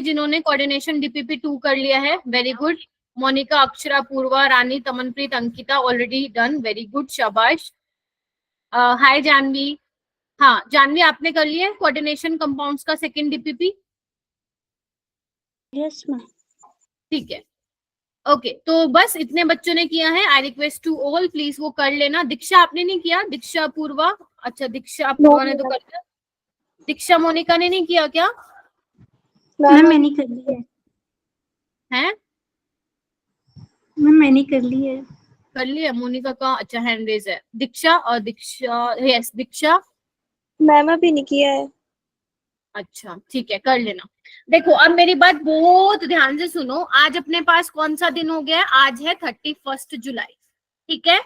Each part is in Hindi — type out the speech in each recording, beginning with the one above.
जिन्होंने कोऑर्डिनेशन डीपीपी 2 कर लिया है, very good. Monika, Akshara, Purva, Rani, Tamanpreet, Ankita already done, very good, शाबाश। हाय जानवी, हाँ जानवी आपने कर लिया है कोऑर्डिनेशन कंपाउंड्स का सेकंड डीपीपी? Yes ma'am. ठीक है, ओके तो बस इतने बच्चों ने किया है। I request to all please वो कर लेना। दीक्षा आपने नहीं किया? दीक्षा, पूर्वा, अच्छा दीक्षा पूर्वा ने तो कर लिया। दीक्षा, मोनिका ने नहीं किया क्या? मैम मैंने कर ली है। हैं? मैम मैंने कर ली है। कर लिया मोनिका का, अच्छा हैंड रेज है। दीक्षा, और दीक्षा, यस दीक्षा। मैम अभी नहीं किया है। अच्छा ठीक है, कर लेना। देखो अब मेरी बात बहुत ध्यान से सुनो। आज अपने पास कौन सा दिन हो गया है? आज है 31 जुलाई, ठीक है।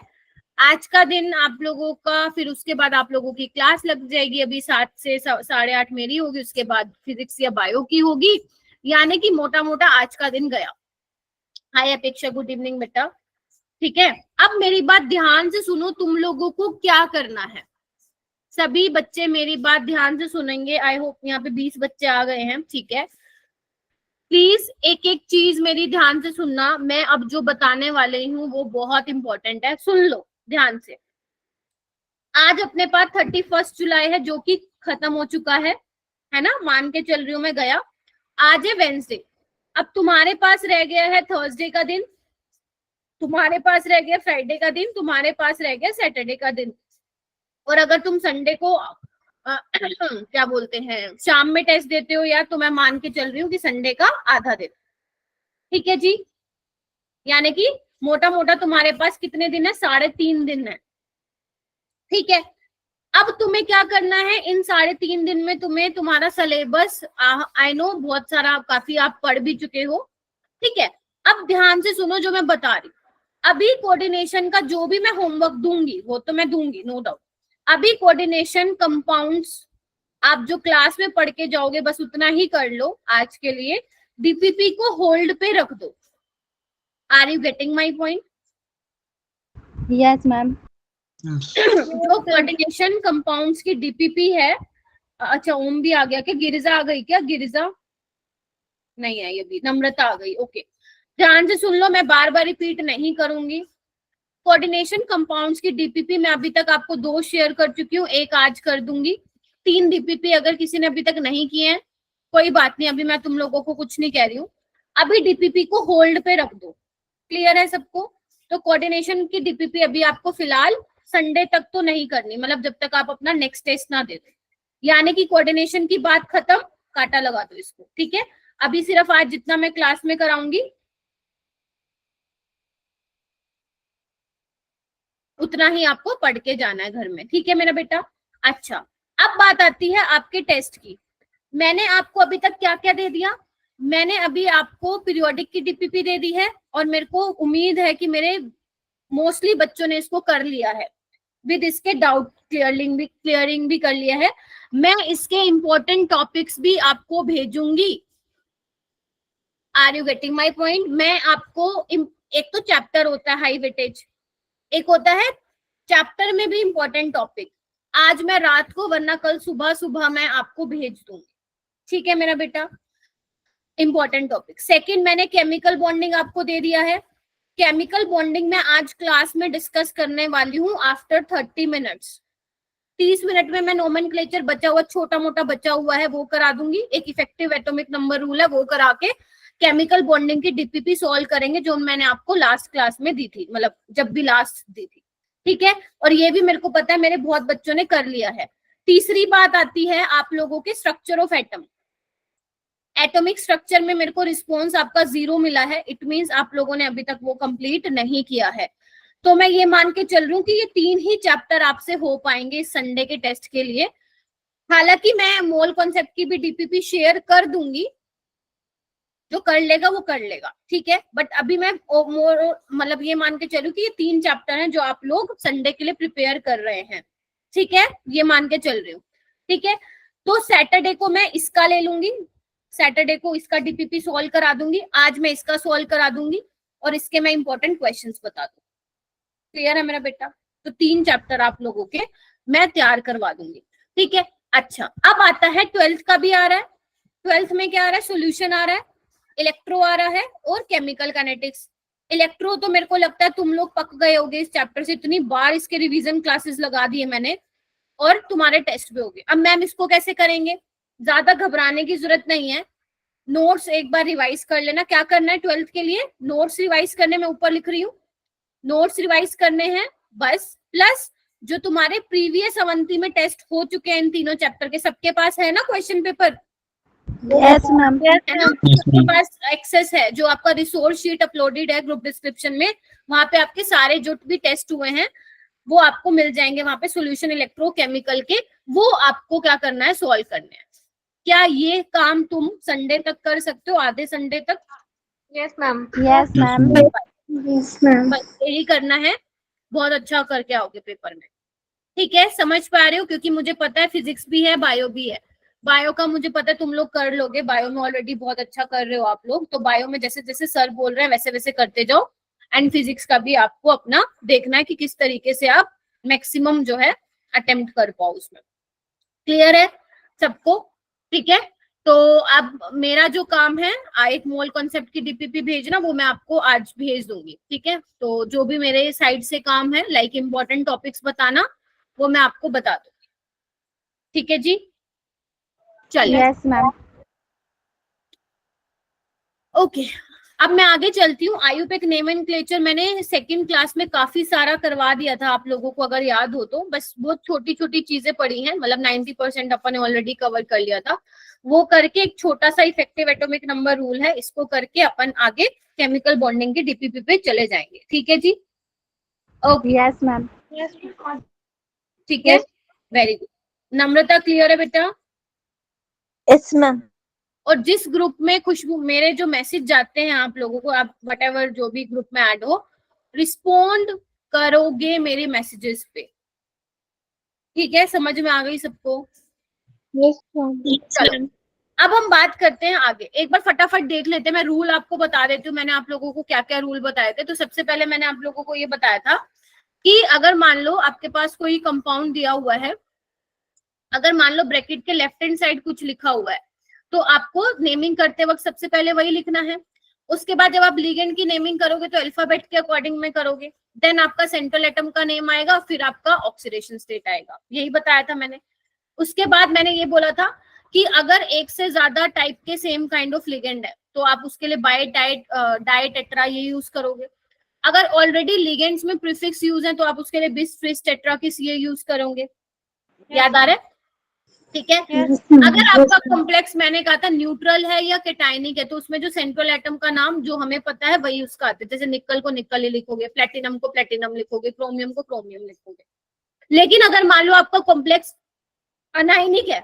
आज का दिन आप लोगों का, फिर उसके बाद आप लोगों की क्लास लग जाएगी। अभी 7 से 8:30 मेरी होगी, उसके बाद फिजिक्स या बायो की होगी, यानी कि मोटा मोटा आज का दिन गया। हाय अपेक्षा, गुड इवनिंग बेटा, ठीक है। अब मेरी बात ध्यान से सुनो, तुम लोगों को क्या करना है। सभी बच्चे मेरी बात ध्यान से सुनेंगे। आई होप यहाँ पे 20 बच्चे आ गए हैं, ठीक है। प्लीज एक एक चीज मेरी ध्यान से सुनना। मैं अब जो बताने वाले हूँ वो बहुत इंपॉर्टेंट है, सुन लो ध्यान से। आज अपने पास 31 जुलाई है, जो कि खत्म हो चुका है ना, मान के चल रही हूँ मैं, गया। आज है वेंसडे। अब तुम्हारे पास रह गया है थर्सडे का दिन, तुम्हारे पास रह गया फ्राइडे का दिन, तुम्हारे पास रह गया सैटरडे का दिन। और अगर तुम संडे को क्या बोलते हैं, शाम में टेस्ट देते हो यार, तो मैं मान के चल रही हूँ कि संडे का आधा दिन, ठीक है जी। यानी कि मोटा मोटा तुम्हारे पास कितने दिन है? 3.5 दिन है, ठीक है। अब तुम्हें क्या करना है इन 3.5 दिन में? तुम्हें तुम्हारा सिलेबस, आई नो बहुत सारा, काफी आप पढ़ भी चुके हो, ठीक है। अब ध्यान से सुनो जो मैं बता रही। अभी कोऑर्डिनेशन का जो भी मैं होमवर्क दूंगी वो तो मैं दूंगी, नो डाउट। अभी कोऑर्डिनेशन कंपाउंड्स आप जो क्लास में पढ़ के जाओगे बस उतना ही कर लो आज के लिए। डीपीपी को होल्ड पे रख दो। Are you getting my point? Yes ma'am. जो कोऑर्डिनेशन कंपाउंड्स की डीपीपी है, अच्छा ओम भी आ गया क्या? गिरिजा आ गई क्या? गिरिजा नहीं आई अभी, नम्रता आ गई, ओके। ध्यान से सुन लो, मैं बार बार रिपीट नहीं करूंगी। कोऑर्डिनेशन कंपाउंड्स की डीपीपी मैं अभी तक आपको 2 शेयर कर चुकी हूँ, एक आज कर दूंगी। 3 डीपीपी अगर किसी ने अभी तक नहीं किए हैं, कोई बात नहीं, अभी मैं तुम लोगों को कुछ नहीं कह रही हूँ। अभी डीपीपी को होल्ड पे रख दो, क्लियर है सबको? तो कोऑर्डिनेशन की डीपीपी अभी आपको फिलहाल संडे तक तो नहीं करनी, मतलब जब तक आप अपना नेक्स्ट टेस्ट ना दे दो। यानी कि कोऑर्डिनेशन की बात खत्म, काटा लगा दो इसको, ठीक है। अभी सिर्फ आज जितना मैं क्लास में कराऊंगी उतना ही आपको पढ़ के जाना है घर में, ठीक है मेरा बेटा। अच्छा, अब बात आती है आपके टेस्ट की। मैंने आपको अभी तक क्या क्या दे दिया? मैंने अभी आपको पीरियोडिक की डीपीपी दे दी है, और मेरे को उम्मीद है कि मेरे मोस्टली बच्चों ने इसको कर लिया है, विद इसके डाउट क्लियरिंग भी कर लिया है। मैं इसके इंपॉर्टेंट टॉपिक्स भी आपको भेजूंगी। Are you getting my point? मैं आपको, एक तो चैप्टर होता है हाई वेटेज, एक होता है चैप्टर में भी इंपॉर्टेंट टॉपिक। आज मैं रात को वरना कल सुबह सुबह मैं आपको भेज दूंगी, ठीक है मेरा बेटा। Important topic. सेकंड, मैंने केमिकल बॉन्डिंग आपको दे दिया है। केमिकल बॉन्डिंग में आज क्लास में डिस्कस करने वाली हूँ आफ्टर 30 मिनट्स। 30 मिनट में मैं नोमेनक्लेचर बचा हुआ, छोटा मोटा बचा हुआ है, वो करा दूंगी। एक इफेक्टिव एटॉमिक नंबर रूल है, वो करा के केमिकल बॉन्डिंग की डीपीपी सॉल्व करेंगे, जो मैंने आपको लास्ट क्लास में दी थी, मतलब जब भी लास्ट दी थी, ठीक है। और ये भी मेरे को पता है मेरे बहुत बच्चों ने कर लिया है। तीसरी बात आती है आप लोगों के structure of atom. Atomic structure में मेरे को रिस्पॉन्स आपका 0 मिला है, इट मींस आप लोगों ने अभी तक वो कंप्लीट नहीं किया है। तो मैं ये मान के चल रही हूँ कि ये 3 ही चैप्टर आपसे हो पाएंगे इस संडे के टेस्ट के लिए। हालांकि मैं मोल कॉन्सेप्ट की भी डीपीपी शेयर कर दूंगी, जो कर लेगा वो कर लेगा, ठीक है। बट अभी मैं मतलब ये मान के चलूं कि ये 3 चैप्टर हैं जो आप लोग संडे के लिए प्रिपेयर कर रहे हैं, ठीक है, ये मान के चल रही हूँ, ठीक है। तो सैटरडे को मैं इसका ले लूंगी, सैटरडे को इसका डीपीपी सॉल्व करा दूंगी, आज मैं इसका सॉल्व करा दूंगी, और इसके मैं इंपॉर्टेंट क्वेश्चंस बता दूंगी। क्लियर है मेरा बेटा? तो 3 चैप्टर आप लोगों के मैं तैयार करवा दूंगी, ठीक है। अच्छा, अब आता है 12th का भी आ रहा है, ट्वेल्थ में क्या आ रहा है, सोल्यूशन आ रहा है, इलेक्ट्रो आ रहा है और केमिकल काइनेटिक्स। इलेक्ट्रो तो मेरे को लगता है तुम लोग पक गए होगे इस चैप्टर से, इतनी बार इसके रिवीजन क्लासेस लगा दिए मैंने, और तुम्हारे टेस्ट भी हो गए। अब मैम इसको कैसे करेंगे, ज्यादा घबराने की जरूरत नहीं है, नोट्स एक बार रिवाइज कर लेना। क्या करना है ट्वेल्थ के लिए, नोट्स रिवाइज करने में ऊपर लिख रही हूँ, नोट्स रिवाइज करने हैं बस, प्लस जो तुम्हारे प्रीवियस अवंती में टेस्ट हो चुके हैं इन तीनों चैप्टर के, सबके पास है ना क्वेश्चन पेपर, यस मैम। है ना, सबके पास एक्सेस है, जो आपका रिसोर्स शीट अपलोडेड है ग्रुप डिस्क्रिप्शन में, वहां पे आपके सारे जो भी टेस्ट हुए हैं वो आपको मिल जाएंगे वहां पे, सॉल्यूशन इलेक्ट्रोकेमिकल के, वो आपको क्या करना है, सॉल्व करने हैं। क्या ये काम तुम संडे तक कर सकते हो, आधे संडे तक? Yes ma'am. Yes ma'am. Yes ma'am. बस यही करना है, बहुत अच्छा करके आओगे पेपर में, ठीक है? समझ पा रहे हो? क्योंकि मुझे पता है फिजिक्स भी है, बायो भी है। बायो का मुझे पता है तुम लोग कर लोगे, बायो में ऑलरेडी बहुत अच्छा कर रहे हो आप लोग, तो बायो में जैसे जैसे सर बोल रहे हैं वैसे वैसे करते जाओ। एंड फिजिक्स का भी आपको अपना देखना है कि किस तरीके से आप मैक्सिमम जो है अटेम्प्ट कर पाओ उसमें। क्लियर है सबको? ठीक है, तो अब मेरा जो काम है, एक मोल कॉन्सेप्ट की डीपीपी भेजना, वो मैं आपको आज भेज दूंगी, ठीक है? तो जो भी मेरे साइड से काम है, लाइक इंपॉर्टेंट टॉपिक्स बताना, वो मैं आपको बता दूंगी, ठीक है जी? चलिए। Yes ma'am. ओके, अब मैं आगे चलती हूँ। आयुपेक नेमनक्लेचर मैंने सेकंड क्लास में काफी सारा करवा दिया था आप लोगों को, अगर याद हो तो, बस बहुत छोटी छोटी चीजें पड़ी हैं, मतलब 90% अपन ने ऑलरेडी कवर कर लिया था। वो करके एक छोटा सा इफेक्टिव एटॉमिक नंबर रूल है, इसको करके अपन आगे केमिकल बॉन्डिंग के डीपीपी पे चले जाएंगे, ठीक है जी? Okay, yes ma'am. ठीक है, वेरी गुड। नम्रता क्लियर है बेटा? Yes ma'am. और जिस ग्रुप में खुशबू, मेरे जो मैसेज जाते हैं आप लोगों को, आप वट जो भी ग्रुप में ऐड हो, रिस्पोंड करोगे मेरे मैसेजेस पे, ठीक है? समझ में आ गई सबको? Yes ma'am. चलो, अब हम बात करते हैं आगे। एक बार फटाफट देख लेते हैं, मैं रूल आपको बता देती हूँ, मैंने आप लोगों को क्या क्या रूल बताए थे। तो सबसे पहले मैंने आप लोगों को ये बताया था कि अगर मान लो आपके पास कोई कंपाउंड दिया हुआ है, अगर मान लो ब्रैकेट के लेफ्ट हैंड साइड कुछ लिखा हुआ है, तो आपको नेमिंग करते वक्त सबसे पहले वही लिखना है। उसके बाद जब आप लिगेंड की नेमिंग करोगे तो अल्फाबेट के अकॉर्डिंग में करोगे, देन आपका सेंट्रल एटम का नेम आएगा, फिर आपका ऑक्सीडेशन स्टेट आएगा, यही बताया था मैंने। उसके बाद मैंने ये बोला था कि अगर एक से ज्यादा टाइप के सेम काइंड ऑफ लिगेंड है तो आप उसके लिए बाय डाइट डाइट टेट्रा ये यूज करोगे। अगर ऑलरेडी लिगेंड्स में प्रीफिक्स यूज है तो आप उसके लिए बिस ट्रिस टेट्रा किस ये यूज करोगे, याद आ रहा है? ठीक है। अगर आपका कॉम्प्लेक्स मैंने कहा था न्यूट्रल है या केटाइनिक है, तो उसमें जो सेंट्रल एटम का नाम जो हमें पता है वही उसका आता है, जैसे निकल को निकल ही लिखोगे, प्लेटिनम को प्लेटिनम लिखोगे, क्रोमियम को क्रोमियम लिखोगे। लेकिन अगर मान लो आपका कॉम्प्लेक्स अनाइनिक है,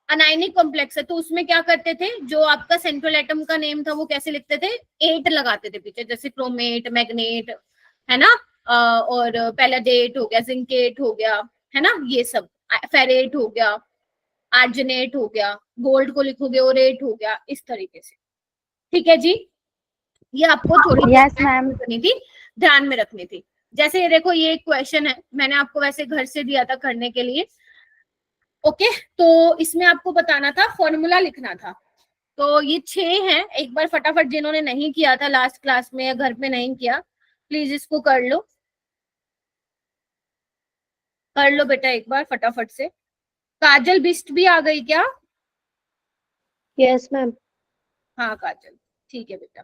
अनाइनिक कॉम्प्लेक्स है, तो उसमें क्या करते थे, जो आपका सेंट्रल एटम का नेम था वो कैसे लिखते थे, 8 लगाते थे पीछे, जैसे क्रोमेट, मैग्नेट, है ना, और पैलाडेट हो गया, जिंकेट हो गया, है ना, ये सब, फेरेट हो गया, आर्जनेट हो गया, गोल्ड को लिखोगे ओरेट हो गया, इस तरीके से, ठीक है जी? ये आपको थोड़ी यस मैम। करनी थी, ध्यान में रखनी थी। जैसे ये देखो, ये एक क्वेश्चन है, मैंने आपको वैसे घर से दिया था करने के लिए, ओके? तो इसमें आपको बताना था, फॉर्मूला लिखना था। तो ये 6 हैं, एक बार फटाफट जिन्होंने नहीं किया था लास्ट क्लास में या घर पे नहीं किया, प्लीज इसको कर लो, कर लो बेटा एक बार फटाफट से। काजल बिस्ट भी आ गई क्या? Yes ma'am. हाँ काजल, ठीक है बेटा।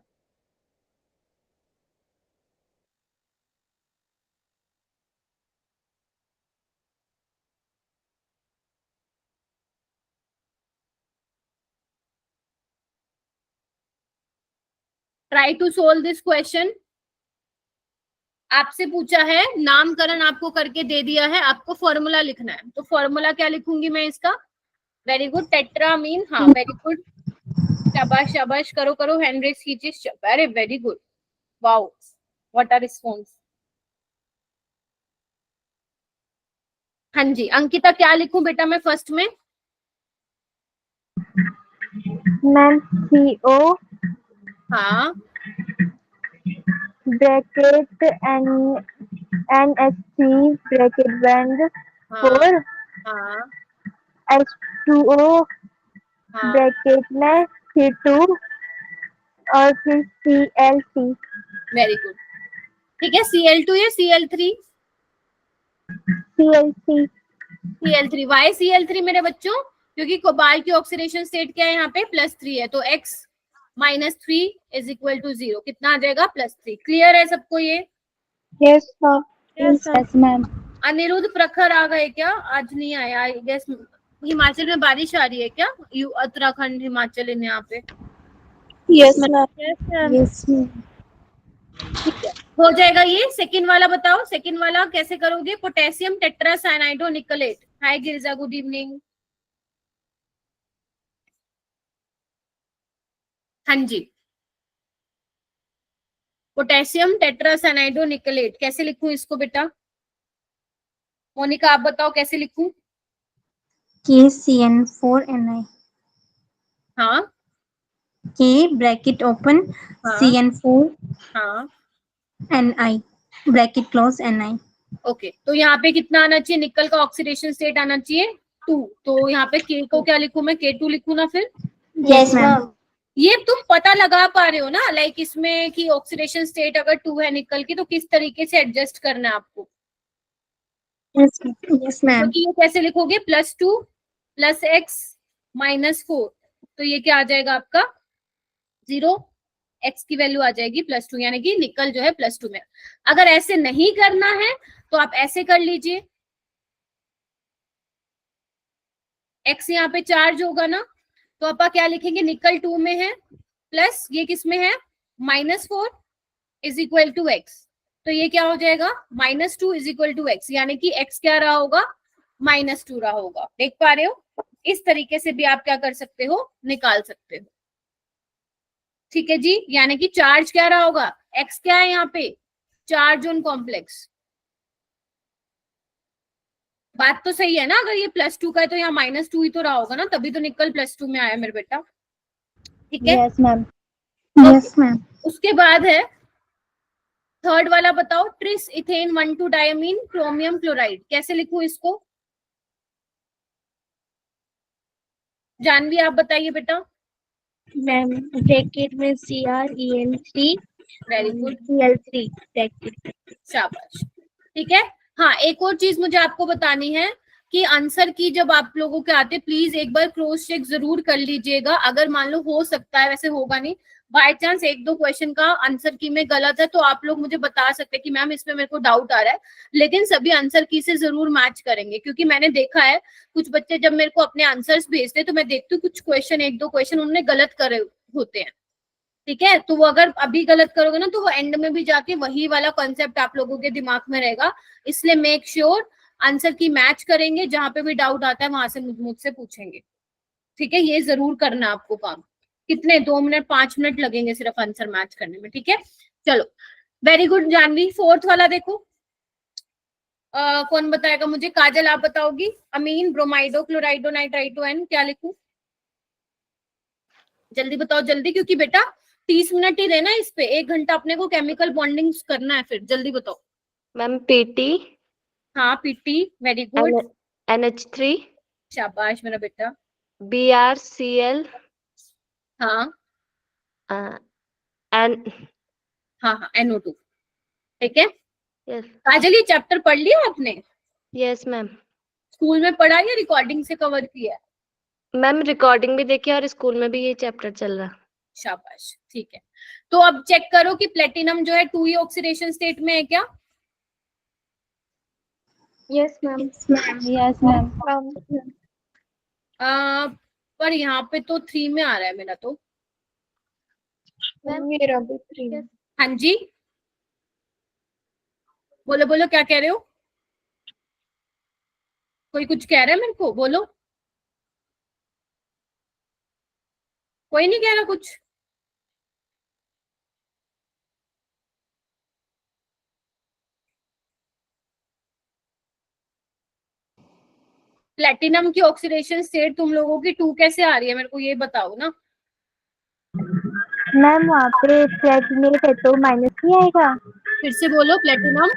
Try to solve this question. आपसे पूछा है, नामकरण आपको करके दे दिया है, आपको फॉर्मूला लिखना है, तो फॉर्मूला क्या लिखूंगी मैं इसका? वेरी गुड, टेट्रामीन, हाँ वेरी गुड, शाबाश शाबाश, करो करो, हैंड रेस कीजिए, अरे very good, wow, what are response. हाँ जी, अंकिता क्या लिखूं बेटा मैं फर्स्ट में? मैम CO हाँ ब्रैकेट NH3 ब्रैकेट बंद हाँ 4 हाँ H2O हाँ ब्रैकेट में C2 और फिर Cl3 वेरी गुड। ठीक है, Cl2 या Cl3? Cl3 Cl3। Y Cl3 मेरे बच्चों? क्योंकि कोबाल्ट की ऑक्सीडेशन स्टेट क्या है यहाँ पे? +3 है, तो x -3 इज इक्वल टू 0। कितना आ जाएगा? +3। क्लियर है सबको ये? Yes ma'am yes ma'am Anirudh Prakhar आ गए क्या? आज नहीं आया आई गेस। हिमाचल में बारिश आ रही है क्या? उत्तराखंड हिमाचल इन यहाँ पे? यस मैम यस मैम ठीक है, हो जाएगा ये। सेकंड वाला बताओ, सेकंड वाला कैसे करोगे? Potassium tetracyanido nickelate. Hi Girija, good evening. हाँ जी, पोटेशियम टेट्रासाइनाइडो निकलेट कैसे लिखूं इसको बेटा? मोनिका आप बताओ कैसे लिखूं? KCN4Ni हाँ K ब्रैकेट ओपन हाँ हाँ CN4Ni bracket close Ni। Okay, तो यहाँ पे कितना आना चाहिए? निकल का ऑक्सीडेशन स्टेट आना चाहिए 2। तो यहाँ पे K को क्या लिखूं मैं? K2 लिखूं ना फिर? यस मैम ये तुम पता लगा पा रहे हो ना, लाइक इसमें कि ऑक्सीडेशन स्टेट अगर 2 है निकल की, तो किस तरीके से एडजस्ट करना है आपको? यस मैम क्योंकि ये कैसे लिखोगे? +2 + x -4, तो ये क्या आ जाएगा आपका? 0। x की वैल्यू आ जाएगी +2, यानी कि निकल जो है +2 में। अगर ऐसे नहीं करना है तो आप ऐसे कर लीजिए, x यहाँ पे चार्ज होगा ना, तो आप क्या लिखेंगे? निकल 2 में है, प्लस ये किस में है? -4 इज इक्वल टू x। तो ये क्या हो जाएगा? -2 इज इक्वल टू x, यानी कि x क्या रहा होगा? -2 रहा होगा। देख पा रहे हो? इस तरीके से भी आप क्या कर सकते हो? निकाल सकते हो। ठीक है जी, यानी कि चार्ज क्या रहा होगा? x क्या है यहाँ पे? Charge on complex. बात तो सही है ना? अगर ये +2 का है तो यहाँ -2 ही तो रहा होगा ना, तभी तो निकल +2 में आया मेरे बेटा। ठीक है, yes ma'am Okay. Yes ma'am उसके बाद है थर्ड वाला, बताओ। Tris ethane 1,2 diamine chromium chloride कैसे लिखूं इसको? जानवी आप बताइए बेटा। मैम ब्रैकेट में CrEl3 very good, Cl3 bracket. शाबाश। ठीक है, हाँ एक और चीज मुझे आपको बतानी है कि आंसर की जब आप लोगों के आते, प्लीज एक बार क्रॉस चेक जरूर कर लीजिएगा। अगर मान लो हो सकता है, वैसे होगा नहीं, बाय चांस 1-2 क्वेश्चन का आंसर की में गलत है, तो आप लोग मुझे बता सकते हैं कि मैम इसमें मेरे को डाउट आ रहा है। लेकिन सभी आंसर की से जरूर मैच करेंगे, क्योंकि मैंने देखा है कुछ बच्चे जब मेरे को अपने आंसर्स भेजते तो मैं देखती हूँ कुछ क्वेश्चन, 1-2 क्वेश्चन उन्होंने गलत करे होते हैं। ठीक है, तो वो अगर अभी गलत करोगे ना, तो वो एंड में भी जाके वही वाला कॉन्सेप्ट आप लोगों के दिमाग में रहेगा। इसलिए मेक श्योर आंसर की मैच करेंगे, जहां पे भी डाउट आता है वहां से मुझसे पूछेंगे। ठीक है, ये जरूर करना आपको काम। कितने 2 मिनट 5 मिनट लगेंगे सिर्फ आंसर मैच करने में। ठीक है, चलो वेरी गुड जानवी। फोर्थ वाला देखो, कौन बताएगा मुझे? काजल आप बताओगी। अमीन ब्रोमाइडो क्लोराइडो नाइट्राइडो एन क्या लिखूं? जल्दी बताओ जल्दी, क्योंकि बेटा 30 मिनट ही देना इस पे, 1 घंटा अपने को केमिकल बॉन्डिंग करना है। फिर जल्दी बताओ। मैम पीटी हाँ पीटी, वेरी गुड, NH3 शाबाश मेरा बेटा। BrCl हाँ एन हाँ हाँ NO2। ठीक है, यस काजल ये चैप्टर पढ़ लिया आपने? Yes ma'am. स्कूल में पढ़ा या रिकॉर्डिंग से कवर किया है? मैम रिकॉर्डिंग भी देखी और स्कूल में भी ये चैप्टर चल रहा। शाबाश, ठीक है। तो अब चेक करो कि प्लेटिनम जो है 2e ऑक्सीडेशन स्टेट में है क्या? यस मैम यस मैम पर यहाँ पे तो 3 में आ रहा है मेरा तो। मेरा भी 3। हाँ जी, बोलो बोलो क्या कह रहे हो? कोई कुछ कह रहा है मेरे को, बोलो। कोई नहीं कह रहा कुछ? प्लेटिनम की ऑक्सीडेशन स्टेट तुम लोगों की 2 कैसे आ रही है, मेरे को ये बताओ ना। मैम वहाँ पे प्लेटिनेट है तो माइनस नहीं आएगा? फिर से बोलो, प्लेटिनम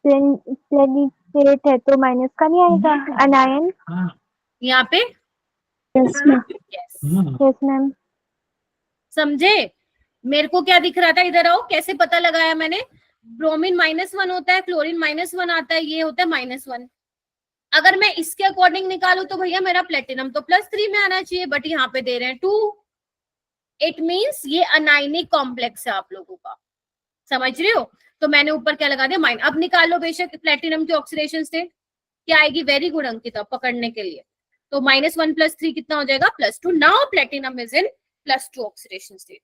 प्लेटिनेट है तो माइनस का नहीं आएगा? अनायन यहाँ पे Yes, ma'am. Yes. Yes, ma'am. समझे? मेरे को क्या दिख रहा था, इधर आओ, कैसे पता लगाया मैंने? ब्रोमीन -1 होता है, क्लोरीन -1 आता है, ये होता है -1। अगर मैं इसके अकॉर्डिंग निकालू तो भैया मेरा प्लेटिनम तो +3 में आना चाहिए, बट यहाँ पे दे रहे हैं 2। इट मीन्स ये अनाइनिक कॉम्प्लेक्स है आप लोगों का, समझ रहे हो? तो मैंने ऊपर क्या लगा दिया, माइन। अब निकाल लो बेशक प्लेटिनम की ऑक्सीडेशन स्टेट क्या आएगी। वेरी गुड अंकिता, पकड़ने के लिए। तो -1 + 3 कितना हो जाएगा, +2। Now platinum is in +2 oxidation state.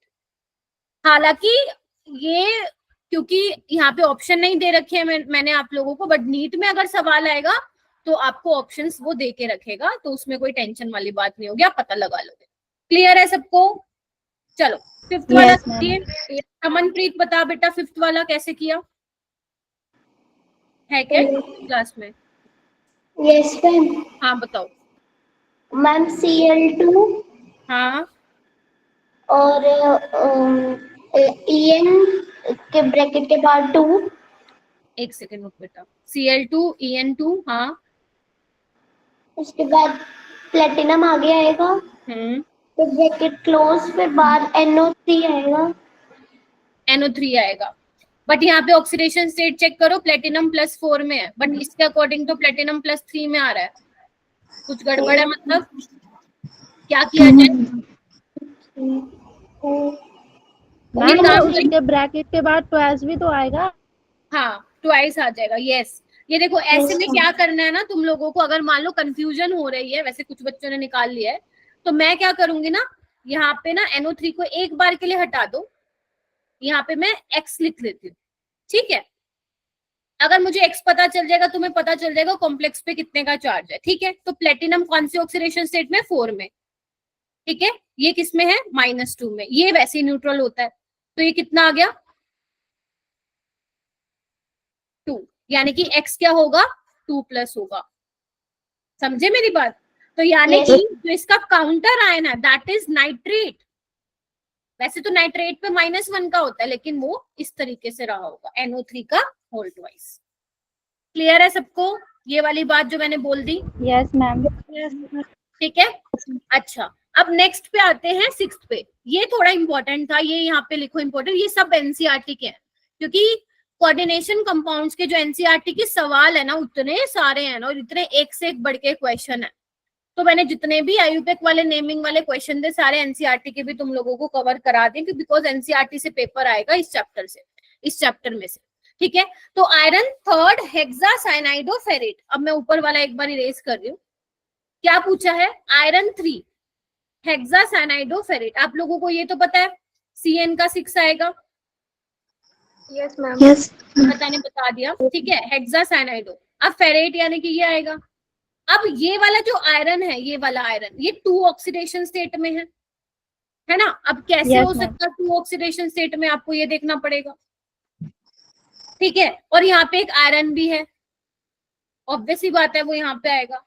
हालांकि ये क्योंकि यहाँ पे ऑप्शन नहीं दे रखे हैं मैंने आप लोगों को, बट नीट में अगर सवाल आएगा तो आपको ऑप्शंस वो दे के रखेगा, तो उसमें कोई टेंशन वाली बात नहीं होगी, आप पता लगा लोगे। क्लियर है सबको? चलो 5th वाला देखिए। अमनप्रीत बता बेटा 5th वाला कैसे किया है क्या क्लास में? Yes, ma'am. हाँ बताओ। मैम Cl2 हाँ और En के ब्रैकेट के बाद 2। एक सेकेंड रुक बेटा। Cl2 En2 हाँ। उसके बाद प्लेटिनम आगे आएगा, फिर ब्रैकेट क्लोज, फिर बाद NO3 आएगा। NO3 आएगा, बट यहाँ पे ऑक्सीडेशन स्टेट चेक करो, प्लेटिनम +4 में है, बट इसके अकॉर्डिंग तो प्लेटिनम +3 में आ रहा है। कुछ गड़बड़ है, मतलब क्या किया जाए? ये काम उसके ब्रैकेट के बाद ट्वाइस भी तो आएगा। हाँ ट्वाइस आ जाएगा। यस, ये देखो ऐसे में क्या करना है ना तुम लोगों को, अगर मान लो कंफ्यूजन हो रही है, वैसे कुछ बच्चों ने निकाल लिया है, तो मैं क्या करूंगी ना, यहाँ पे ना NO3 को एक बार के लिए हटा दो, यहाँ पे मैं X लिख लेती हूँ, ठीक है? अगर मुझे X पता चल जाएगा, तुम्हें पता चल जाएगा कॉम्प्लेक्स पे कितने का चार्ज है, ठीक है? तो प्लेटिनम कौन सी ऑक्सीडेशन स्टेट में, 4 में, ठीक है? ये किस में है, -2 में। ये वैसे ही न्यूट्रल होता है, तो ये कितना आ गया, 2, यानी कि X क्या होगा, 2+ होगा। समझे मेरी बात? तो यानी कि जो इसका काउंटर आयन है दैट इज नाइट्रेट। वैसे तो नाइट्रेट पे -1 का होता है, लेकिन वो इस तरीके से रहा होगा, NO3 का होल ट्वाइस। क्लियर है सबको ये वाली बात जो मैंने बोल दी? Yes ma'am. ठीक है। अच्छा, अब नेक्स्ट पे आते हैं 6th पे। ये थोड़ा इंपॉर्टेंट था, ये यहाँ पे लिखो इंपॉर्टेंट। ये सब एनसीईआरटी के हैं, क्योंकि कोऑर्डिनेशन कंपाउंड्स के जो एनसीईआरटी के सवाल है ना, उतने सारे हैं ना, और इतने एक से एक बढ़ के क्वेश्चन है। तो मैंने जितने भी आयुपेक वाले नेमिंग वाले क्वेश्चन थे, सारे एनसीईआरटी के भी तुम लोगों को कवर करा दें, बिकॉज एनसीईआरटी से पेपर आएगा इस चैप्टर से, इस चैप्टर में से, ठीक है? तो आयरन 3rd हेक्सासाइनाइडोफेरेट। अब मैं ऊपर वाला एक बार इरेज कर रही हूँ। क्या पूछा है, आयरन 3 हेक्सासाइनाइडोफेरेट। आप लोगों को ये तो पता है, CN का 6 आएगा। Yes ma'am. यस, पता नहीं, बता दिया, ठीक है? हेक्सासाइनाइडो। अब फेरेट यानी कि ये आएगा। अब ये वाला जो आयरन है, ये वाला आयरन, ये 2 ऑक्सीडेशन स्टेट में है ना? अब कैसे हो सकता है 2 ऑक्सीडेशन स्टेट में, आपको ये देखना पड़ेगा, ठीक है? और यहाँ पे एक आयरन भी है, ऑब्वियस ही बात है वो यहाँ पे आएगा।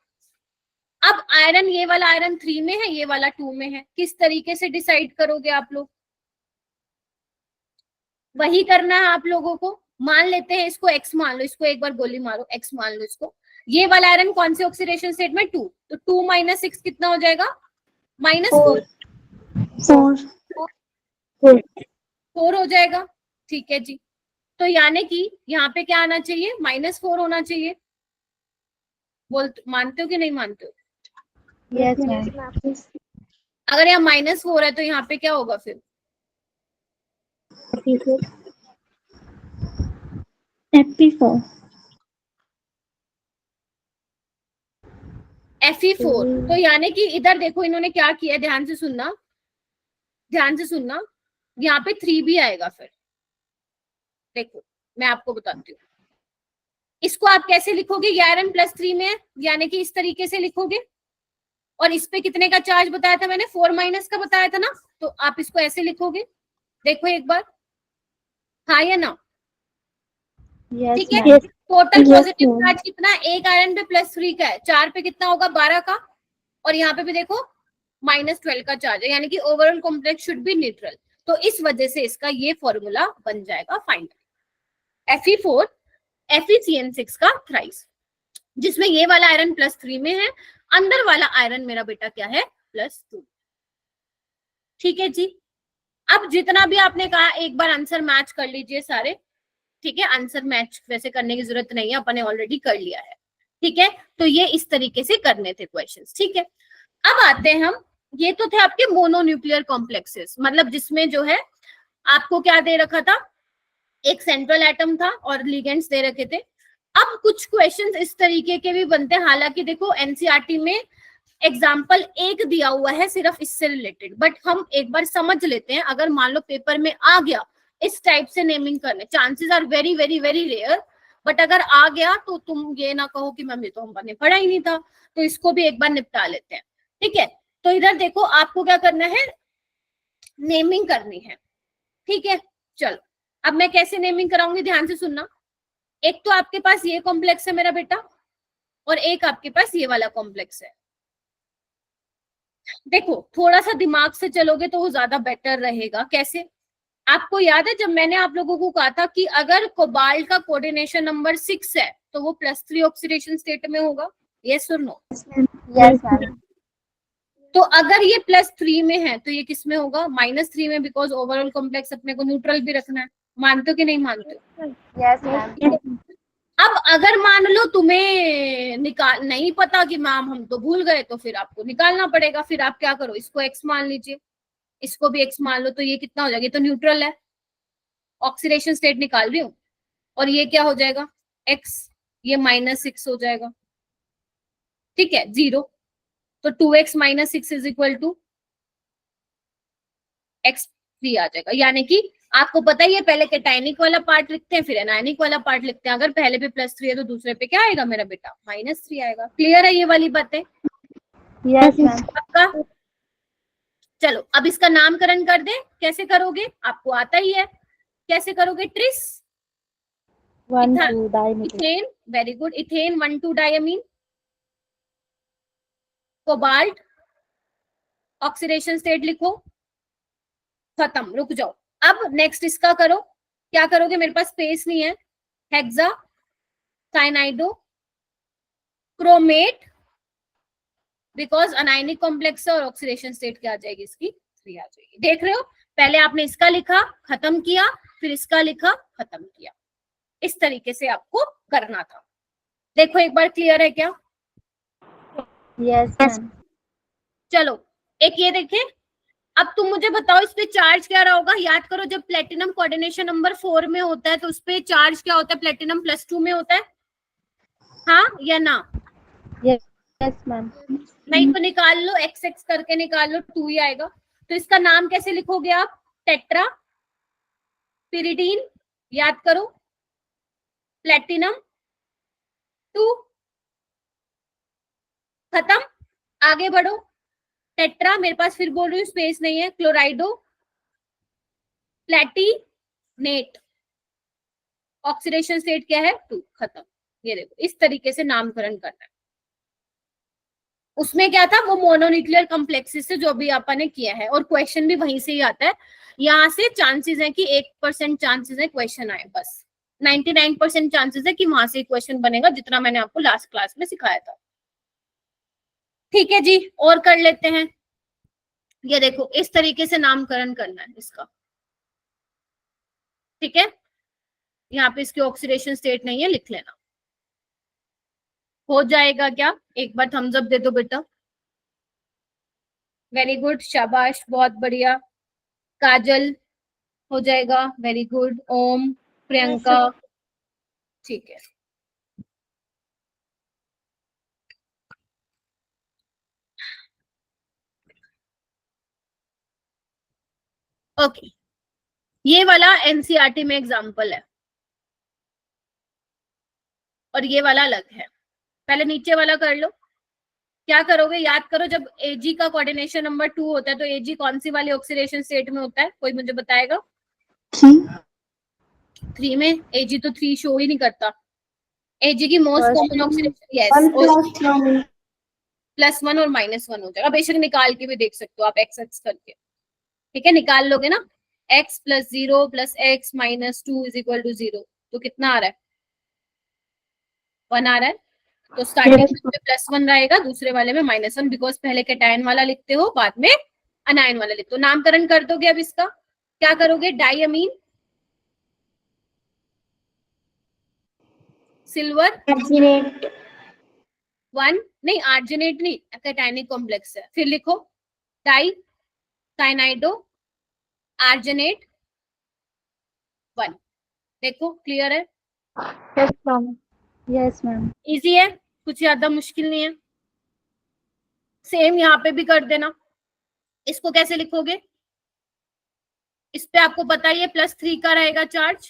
अब आयरन, ये वाला आयरन 3 में है, ये वाला 2 में है, किस तरीके से डिसाइड करोगे आप लोग? वही करना है आप लोगों को। मान लेते हैं इसको X मान लो, इसको एक बार गोली मारो, X मान लो इसको। ये वाला आयरन कौन से ऑक्सीडेशन स्टेट में, 2, तो 2 - 6 कितना हो जाएगा, -4 हो जाएगा, ठीक है जी? तो यानी कि यहाँ पे क्या आना चाहिए, -4 होना चाहिए। मानते हो कि नहीं मानते हो? Yes ma'am. अगर यहाँ -4 है तो यहाँ पे क्या होगा फिर, Fe4। तो यानी कि इधर देखो इन्होंने क्या किया, ध्यान से सुनना, ध्यान से सुनना, यहाँ पे 3 भी आएगा फिर। देखो मैं आपको बताती हूँ, इसको आप कैसे लिखोगे, ये आयरन +3 में है, यानी कि इस तरीके से लिखोगे। और इस पे कितने का चार्ज बताया था मैंने, 4- का बताया था ना, तो आप इसको ऐसे लिखोगे। देखो एक बार, हाँ या ना? ठीक है। टोटल पॉजिटिव चार्ज कितना, एक आयरन पे +3 का है, 4 पे कितना होगा, 12 का, और यहाँ पे भी देखो -12 का चार्ज है, यानी कि overall complex should be neutral. तो इस वजह से इसका ये फॉर्मूला बन जाएगा फाइंड Fe4 FeCN6 का थ्राइस, जिसमें ये वाला आयरन +3 में है, अंदर वाला आयरन मेरा बेटा क्या है, +2। ठीक है जी। अब जितना भी आपने कहा एक बार आंसर मैच कर लीजिए सारे। ठीक है, आंसर मैच वैसे करने की जरूरत नहीं है, अपन ने ऑलरेडी कर लिया है। ठीक है, तो ये इस तरीके से करने थे क्वेश्चंस। ठीक है, अब आते हैं हम, ये तो थे आपके मोनोन्यूक्लियर कॉम्प्लेक्सेस, मतलब जिसमें जो है आपको क्या दे रखा था, एक सेंट्रल एटम था और लिगेंड्स दे रखे थे। अब कुछ क्वेश्चंस इस तरीके के भी बनते हैं, हालांकि देखो एनसीईआरटी में एग्जाम्पल एक दिया हुआ है सिर्फ इससे रिलेटेड, बट हम एक बार समझ लेते हैं। अगर मान लो पेपर में आ गया इस टाइप से नेमिंग करने, chances are very very very rare, but अगर आ गया तो तुम ये ना कहो कि मैम ये तो हमने पढ़ा ही नहीं था, तो इसको भी एक बार निपटा लेते हैं। ठीक है, तो इधर देखो आपको क्या करना है, नेमिंग करनी है। ठीक है, चलो अब मैं कैसे नेमिंग कराऊंगी, ध्यान से सुनना। एक तो आपके पास ये कॉम्प्लेक्स है मेरा बेटा, और एक आपके पास ये वाला कॉम्प्लेक्स है। देखो थोड़ा सा दिमाग से चलोगे तो वो ज्यादा बेटर रहेगा। कैसे, आपको याद है जब मैंने आप लोगों को कहा था कि अगर कोबाल्ट का कोऑर्डिनेशन नंबर 6 है तो वो +3 ऑक्सीडेशन स्टेट में होगा, यस और नो? Yes ma'am. तो अगर ये +3 में है तो ये किस में होगा, -3 में, बिकॉज ओवरऑल कॉम्प्लेक्स अपने को न्यूट्रल भी रखना है। मानते हो कि नहीं मानते हो? Yes ma'am. अब अगर मान लो तुम्हें निकाल नहीं पता कि मैम हम तो भूल गए, तो फिर आपको निकालना पड़ेगा। फिर आप क्या करो, इसको x मान लीजिए, इसको भी x मान लो, तो ये कितना हो जाएगा, ये तो न्यूट्रल है, ऑक्सीडेशन स्टेट निकाल रही हूँ, और ये क्या हो जाएगा x, ये -6 हो जाएगा। ठीक है, 0, तो 2x - 6 = x3 आ जाएगा। यानी कि आपको पता ही है, पहले कैटायनिक वाला पार्ट लिखते हैं फिर एनायनिक वाला पार्ट लिखते हैं। अगर पहले पे +3 है तो दूसरे पे क्या आएगा मेरा बेटा, -3 आएगा। क्लियर है ये वाली बातें? Yes ma'am. पक्का? चलो अब इसका नामकरण कर दे। कैसे करोगे, आपको आता ही है, कैसे करोगे, tris 1,2 diameter. Ethane, very good, ethane 1,2 diamine, cobalt, oxidation state लिखो, खत्म, रुक जाओ। अब नेक्स्ट इसका करो, क्या करोगे, मेरे पास स्पेस नहीं है, hexacyanido chromate, because anionic complex और ऑक्सीडेशन स्टेट क्या आ जाएगी इसकी, 3 आ जाएगी। देख रहे हो, पहले आपने इसका लिखा खत्म किया, फिर इसका लिखा खत्म किया, इस तरीके से आपको करना था। देखो एक बार क्लियर है क्या? Yes ma'am. चलो एक ये देखे, अब तुम मुझे बताओ इस पे चार्ज क्या रहा होगा। याद करो, जब प्लेटिनम कोऑर्डिनेशन नंबर 4 में होता है तो उस पे चार्ज क्या होता है, प्लेटिनम +2 में होता है, हाँ या ना? Yes ma'am. नहीं तो निकाल लो, XX करके निकाल लो, 2 ही आएगा। तो इसका नाम कैसे लिखोगे आप, टेट्रा पिरिडीन, याद करो, प्लेटिनम 2, खत्म, आगे बढ़ो। टेट्रा, मेरे पास फिर बोल रही हूँ स्पेस नहीं है, क्लोराइडो प्लेटिनेट, ऑक्सीडेशन स्टेट क्या है, 2, खत्म। ये देखो इस तरीके से नामकरण करना है। उसमें क्या था, वो मोनोन्यूक्लियर कॉम्प्लेक्सेस से जो भी अपन ने किया है, और क्वेश्चन भी वहीं से ही आता है। यहाँ से चांसेस है कि 1% चांसेस है क्वेश्चन आए, बस 99% चांसेस है कि वहां से क्वेश्चन बनेगा, जितना मैंने आपको लास्ट क्लास में सिखाया था। ठीक है जी, और कर लेते हैं। ये देखो इस तरीके से नामकरण करना है इसका। ठीक है, यहाँ पे इसकी ऑक्सीडेशन स्टेट नहीं है, लिख लेना। हो जाएगा क्या, एक बार थम्स अप दे दो बेटा। वेरी गुड, शाबाश, बहुत बढ़िया। काजल हो जाएगा, वेरी गुड। ओम, प्रियंका, ठीक है। ओके, ये वाला एनसीईआरटी में एग्जाम्पल है और ये वाला अलग है। पहले नीचे वाला कर लो। क्या करोगे, याद करो, जब एजी का कोऑर्डिनेशन नंबर 2 होता है तो एजी कौन सी वाली ऑक्सीडेशन स्टेट में होता है, कोई मुझे बताएगा? 3 में। एजी तो 3 शो ही नहीं करता। एजी की मोस्ट कॉमन ऑक्सीडेशन, यस, +1 और -1 हो जाएगा। बेशक निकाल के भी देख सकते हो आप, x करके। ठीक है, निकाल लोगे ना, x + 0 + x - 2 = 0, तो कितना आ रहा है, 1 आ रहा है। तो स्टार्टिंग में +1 रहेगा, दूसरे वाले में -1, बिकॉज पहले कैटायन वाला लिखते हो, बाद में अनायन वाला लिखते हो। नामकरण कर दोगे अब इसका, क्या करोगे? डाइअमीन, सिल्वर, आर्जिनेट, 1 नहीं, आर्जिनेट नहीं, कैटायनिक कॉम्प्लेक्स है। फिर लिखो डाई साइनाइडो आर्जिनेट 1। देखो क्लियर है, Yes, ma'am. Yes, ma'am. Easy है, कुछ ज्यादा मुश्किल नहीं है। सेम यहाँ पे भी कर देना। इसको कैसे लिखोगे? इस पे आपको पता ही है +3 का रहेगा चार्ज,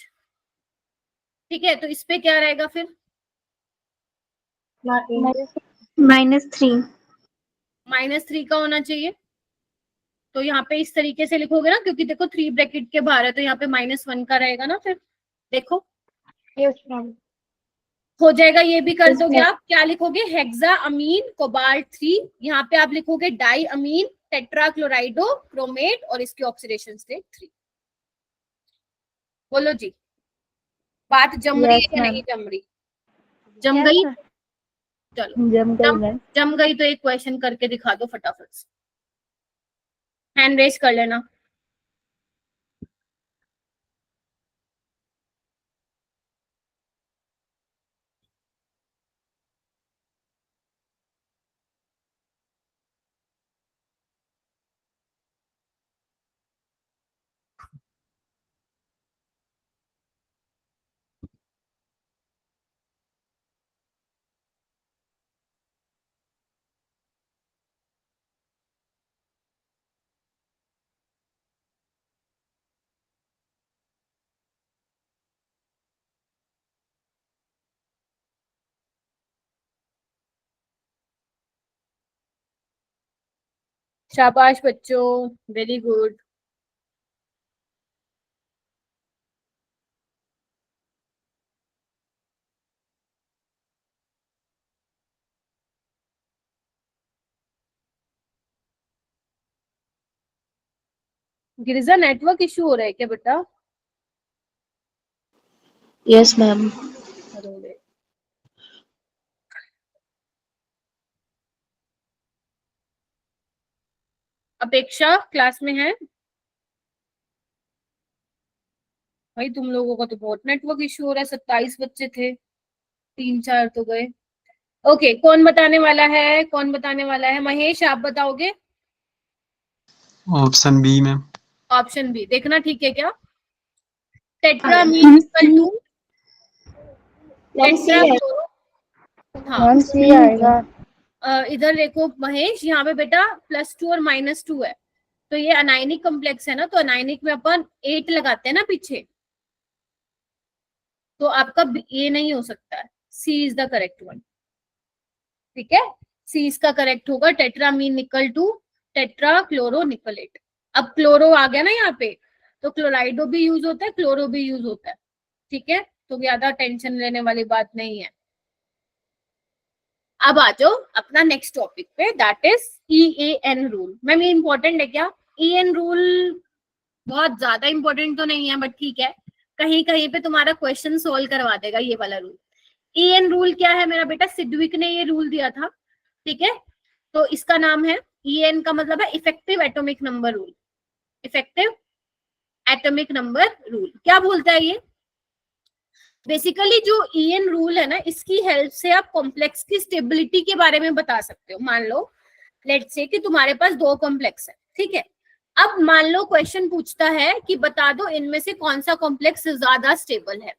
ठीक है, तो इस पे क्या रहेगा फिर? -3। -3 का होना चाहिए। तो यहाँ पे इस तरीके से लिखोगे ना, क्योंकि देखो 3 ब्रैकेट के बाहर है, तो यहाँ पे -1 का रहेगा ना। फिर देखो यस मैम। हो जाएगा, ये भी कर Yes, दोगे ma'am. आप। क्या लिखोगे? हेक्सा अमीन कोबाल्ट 3, यहाँ पे आप लिखोगे डाई अमीन टेट्राक्लोराइडो क्रोमेट, और इसकी ऑक्सीडेशन स्टेट 3। बोलो जी, बात जम रही Yes, है या ma'am. नहीं जम रही? जम Yes, गई? ma'am. चलो जम गई मैम। जम गई तो एक क्वेश्चन करके दिखा दो फटाफट से, हैंड रेज कर लेना। शाबाश बच्चों, very good. Girija network issue हो रहा है क्या बेटा? Yes ma'am. अपेक्षा क्लास में है? भाई तुम लोगों का तो बहुत नेटवर्क इशू हो रहा है, 27 बच्चे थे, 3-4 तो गए। ओके, कौन बताने वाला है? कौन बताने वाला है? महेश आप बताओगे? Option B ma'am. Option B देखना, ठीक है क्या? टेट्रामीन इक्वल टू टेट्राक्लोरो, हाँ मैम सी आएगा। इधर देखो महेश, यहाँ पे बेटा +2 और -2 है, तो ये अनायनिक कॉम्प्लेक्स है ना, तो अनायनिक में अपन 8 लगाते हैं ना पीछे, तो आपका ये नहीं हो सकता है। सी इज द करेक्ट वन, ठीक है, सी इसका करेक्ट होगा। टेट्रामीन निकल टू टेट्रा क्लोरो निकलेट। अब क्लोरो आ गया ना यहाँ पे, तो क्लोराइडो भी यूज होता है, क्लोरो भी यूज होता है, ठीक है, तो ज्यादा टेंशन लेने वाली बात नहीं है। अब आ जाओ अपना नेक्स्ट टॉपिक पे, that is EAN rule. Ma'am ये इंपॉर्टेंट है क्या? EAN रूल बहुत ज्यादा इंपॉर्टेंट तो नहीं है, बट ठीक है, कहीं कहीं पे तुम्हारा क्वेश्चन सोल्व करवा देगा ये वाला रूल। EAN रूल क्या है मेरा बेटा? सिडविक ने ये रूल दिया था, ठीक है, तो इसका नाम है EAN का मतलब है effective atomic number rule. Effective atomic number rule क्या बोलता है ये? बेसिकली जो EAN रूल है ना, इसकी हेल्प से आप कॉम्प्लेक्स की स्टेबिलिटी के बारे में बता सकते हो। मान लो लेट्स से कि तुम्हारे पास 2 कॉम्प्लेक्स है, ठीक है, अब मान लो क्वेश्चन पूछता है कि बता दो इनमें से कौन सा कॉम्प्लेक्स ज्यादा स्टेबल है,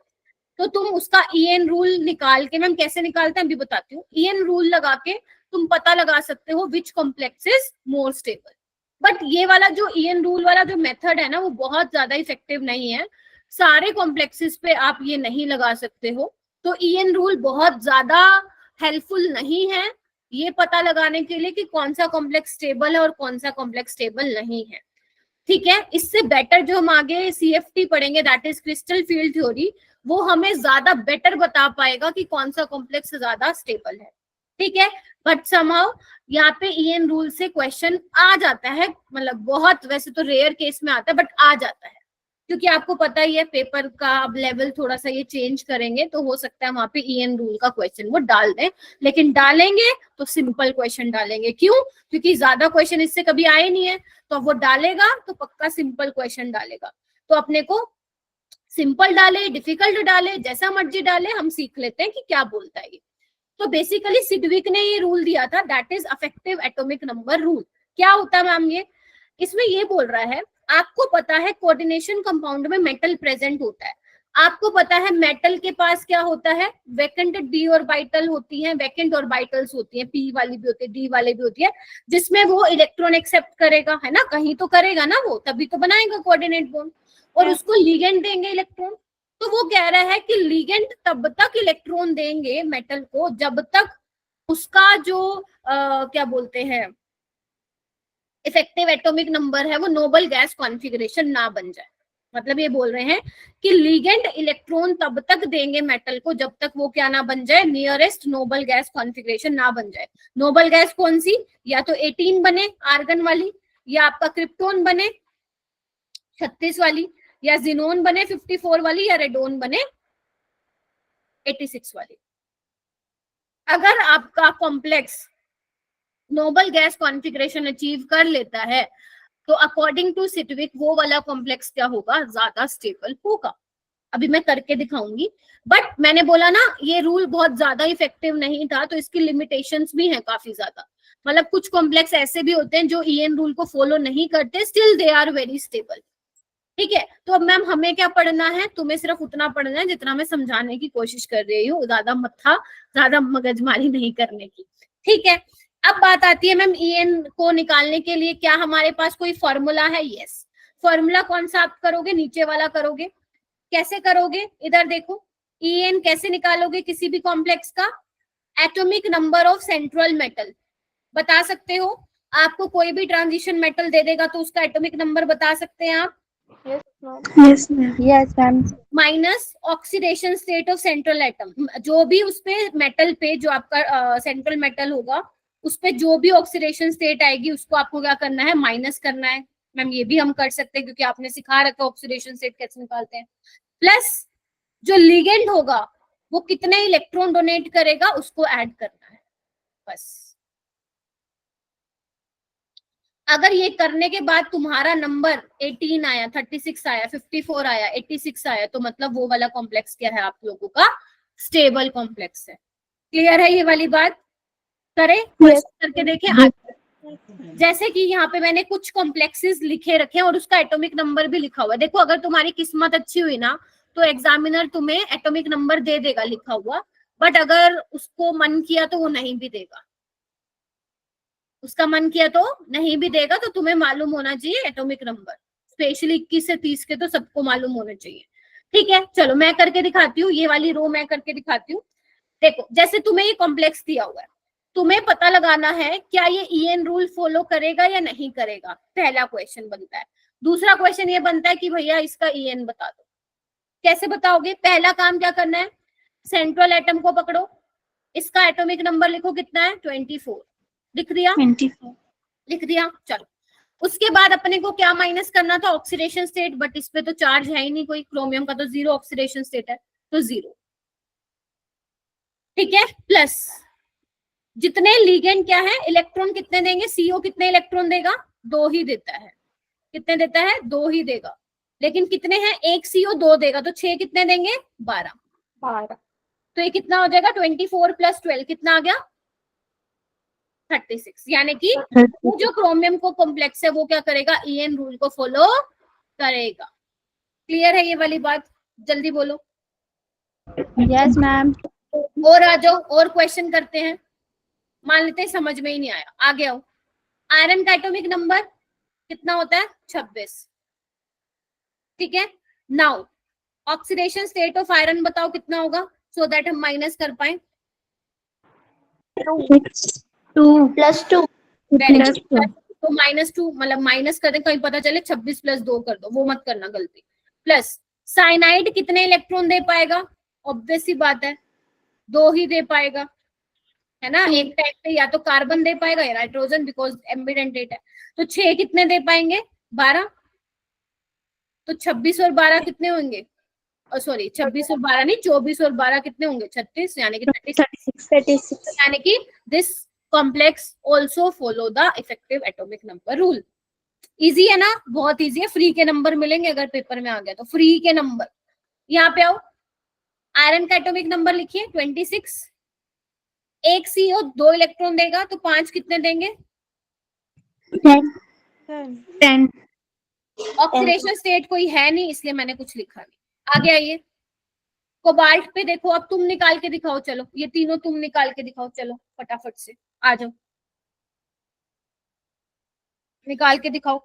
तो तुम उसका EAN रूल निकाल के, मैम कैसे निकालते हैं अभी बताती हूँ, EAN रूल लगा के तुम पता लगा सकते हो which complex is more stable. But ये वाला जो EAN रूल वाला जो मेथड है ना, वो बहुत ज्यादा इफेक्टिव नहीं है, सारे कॉम्प्लेक्सेस पे आप ये नहीं लगा सकते हो, तो EAN रूल बहुत ज्यादा हेल्पफुल नहीं है ये पता लगाने के लिए कि कौन सा कॉम्प्लेक्स स्टेबल है और कौन सा कॉम्प्लेक्स स्टेबल नहीं है, ठीक है। इससे बेटर जो हम आगे CFT पढ़ेंगे, that is crystal field theory, वो हमें ज्यादा बेटर बता पाएगा कि कौन सा कॉम्प्लेक्स ज्यादा स्टेबल है, ठीक है। बट समहाउ यहाँ पे EAN रूल से क्वेश्चन आ जाता है, मतलब बहुत, वैसे तो रेयर केस में आता है बट आ जाता है, क्योंकि आपको पता ही है पेपर का अब लेवल थोड़ा सा ये चेंज करेंगे, तो हो सकता है वहां पे ईएन रूल का क्वेश्चन वो डाल दें, लेकिन डालेंगे तो सिंपल क्वेश्चन डालेंगे। क्यों? क्योंकि ज्यादा क्वेश्चन इससे कभी आए नहीं है, तो वो डालेगा तो पक्का सिंपल क्वेश्चन डालेगा। तो अपने को सिंपल डाले, डिफिकल्ट डाले, जैसा मर्जी डाले, हम सीख लेते हैं कि क्या बोलता है ये। तो बेसिकली सिडविक ने ये रूल दिया था, that is affective atomic number rule. क्या होता है मैम ये? इसमें ये बोल रहा है, आपको पता है कोऑर्डिनेशन कंपाउंड में मेटल प्रेजेंट होता है, आपको पता है मेटल के पास क्या होता है, वैकेंट डी ऑर्बिटल होती है, वैकेंट ऑर्बिटल्स होती है, पी वाली भी होती है, डी वाली भी होती है, जिसमें वो इलेक्ट्रॉन एक्सेप्ट करेगा, है ना, कहीं तो करेगा ना वो, तभी तो बनाएगा कोऑर्डिनेट बॉन्ड, और उसको लिगेंड देंगे इलेक्ट्रॉन। तो वो कह रहा है कि लिगेंड तब तक इलेक्ट्रॉन देंगे मेटल को जब तक उसका जो क्या बोलते हैं इफेक्टिव एटॉमिक नंबर है वो नोबल गैस कॉन्फ़िगरेशन ना बन जाए। मतलब ये बोल रहे हैं कि लिगेंड इलेक्ट्रॉन तब तक देंगे मेटल को जब तक वो क्या ना बन जाए, नियरेस्ट नोबल गैस कॉन्फ़िगरेशन ना बन जाए। नोबल गैस कौन सी? या तो 18 बने आर्गन वाली, या आपका क्रिप्टोन बने 36 वाली, या जिनोन बने 54 वाली, या रेडोन बने 86 वाली। अगर आपका complex noble gas configuration achieve कर लेता है तो अकॉर्डिंग टू सिटविक वो वाला कॉम्प्लेक्स क्या होगा, ज्यादा स्टेबल होगा। अभी मैं करके दिखाऊंगी, बट मैंने बोला ना ये रूल बहुत ज्यादा इफेक्टिव नहीं था, तो इसकी लिमिटेशंस भी हैं काफी ज्यादा। मतलब कुछ कॉम्प्लेक्स ऐसे भी होते हैं जो ईएन रूल को फॉलो नहीं करते, still they are very stable. ठीक है, तो अब मैम हमें क्या पढ़ना है? तुम्हें सिर्फ उतना पढ़ना है जितना मैं समझाने की कोशिश कर रही हूँ, ज्यादा मगजमारी नहीं करने की। ठीक है, अब बात आती है मैम ईएन को निकालने के लिए क्या हमारे पास कोई फॉर्मूला है? यस। फॉर्मूला कौन सा आप करोगे? नीचे वाला करोगे। कैसे करोगे? इधर देखो, ईएन कैसे निकालोगे किसी भी कॉम्प्लेक्स का? Atomic number of central metal बता सकते हो। आपको कोई भी ट्रांजिशन मेटल दे देगा तो उसका एटॉमिक नंबर बता सकते हैं आप। Yes ma'am. Yes ma'am. Minus oxidation state of central atom, जो भी उस पे मेटल पे जो आपका सेंट्रल मेटल होगा उस पे जो भी ऑक्सीडेशन स्टेट आएगी उसको आपको क्या करना है? माइनस करना है। मैम ये भी हम कर सकते हैं क्योंकि आपने सिखा रखा है ऑक्सीडेशन स्टेट कैसे निकालते हैं। प्लस जो लिगेंड होगा वो कितने इलेक्ट्रॉन डोनेट करेगा उसको ऐड करना है, बस। अगर ये करने के बाद तुम्हारा नंबर 18 आया, 36 आया, 54 आया, 86 आया, तो मतलब वो वाला कॉम्प्लेक्स क्या है? आप लोगों का स्टेबल कॉम्प्लेक्स है। क्लियर है ये वाली बात? करें करके देखें। जैसे कि यहाँ पे मैंने कुछ कॉम्प्लेक्सेस लिखे रखे हैं और उसका एटॉमिक नंबर भी लिखा हुआ है। देखो अगर तुम्हारी किस्मत अच्छी हुई ना तो एग्जामिनर तुम्हें एटॉमिक नंबर दे देगा लिखा हुआ, बट अगर उसको मन किया तो वो नहीं भी देगा, उसका मन किया तो नहीं भी देगा। तो तुम्हें मालूम होना चाहिए एटॉमिक नंबर, स्पेशली 21 से 30 के तो सबको मालूम होने चाहिए। ठीक है, चलो मैं करके दिखाती हूँ, ये वाली रो मैं करके दिखाती हूँ। देखो जैसे तुम्हें ये कॉम्प्लेक्स दिया हुआ है, तुम्हें पता लगाना है क्या ये ईएन रूल फॉलो करेगा या नहीं करेगा, पहला क्वेश्चन बनता है। दूसरा क्वेश्चन ये बनता है कि भैया इसका ईएन बता दो। कैसे बताओगे? पहला काम क्या करना है? सेंट्रल एटम को पकड़ो, इसका एटॉमिक नंबर लिखो, कितना है? 24। लिख दिया? 24 लिख दिया। चलो उसके बाद अपने को क्या माइनस करना था? ऑक्सीडेशन स्टेट, बट इस पे तो चार्ज है ही नहीं कोई, क्रोमियम का तो 0 ऑक्सीडेशन स्टेट है, तो 0। ठीक है, प्लस जितने लिगेंड क्या है, इलेक्ट्रॉन कितने देंगे? सीओ कितने इलेक्ट्रॉन देगा? 2 ही देता है। कितने देता है? 2 ही देगा। लेकिन कितने हैं? एक सीओ 2 देगा, तो 6 कितने देंगे? 12। तो ये कितना हो जाएगा? 24 + 12 कितना आ गया? 36। यानी कि वो जो क्रोमियम को कॉम्प्लेक्स है वो क्या करेगा? ईएन रूल को फॉलो करेगा। क्लियर है ये वाली बात? जल्दी बोलो। Yes ma'am. और आ जाओ, और क्वेश्चन करते हैं। मान लेते हैं समझ में ही नहीं आया, आगे आओ। आयरन का एटॉमिक नंबर कितना होता है? 26। ठीक है, now oxidation state of iron बताओ कितना होगा, सो दैट हम माइनस कर पाए। 2 + 2 तो -2 मतलब माइनस कर दे, कहीं पता चले 26 + 2 कर दो, वो मत करना गलती। प्लस साइनाइड कितने इलेक्ट्रॉन दे पाएगा? ऑब्वियस सी बात है 2 ही दे पाएगा, है ना। एक टाइम पे या तो कार्बन दे पाएगा या नाइट्रोजन, बिकॉज एम्बिडेंट है। तो 6 कितने दे पाएंगे? 12। तो 26 और 12 कितने होंगे? सॉरी 26 और 12 नहीं, 24 और 12 कितने होंगे? 36, यानी कि 36। यानी कि this complex also follow the effective atomic number rule. Easy है ना, बहुत इजी है। फ्री के नंबर मिलेंगे अगर पेपर में आ गया तो, फ्री के नंबर। यहाँ पे आओ, आयरन का एटॉमिक नंबर लिखिए 26। एक CO 2 इलेक्ट्रॉन देगा तो 5 कितने देंगे? 10. ऑक्सीडेशन स्टेट कोई है नहीं, इसलिए मैंने कुछ लिखा नहीं। आगे आइए, कोबाल्ट पे देखो, अब तुम निकाल के दिखाओ। चलो ये तीनों तुम निकाल के दिखाओ, चलो फटाफट से आ जाओ, निकाल के दिखाओ।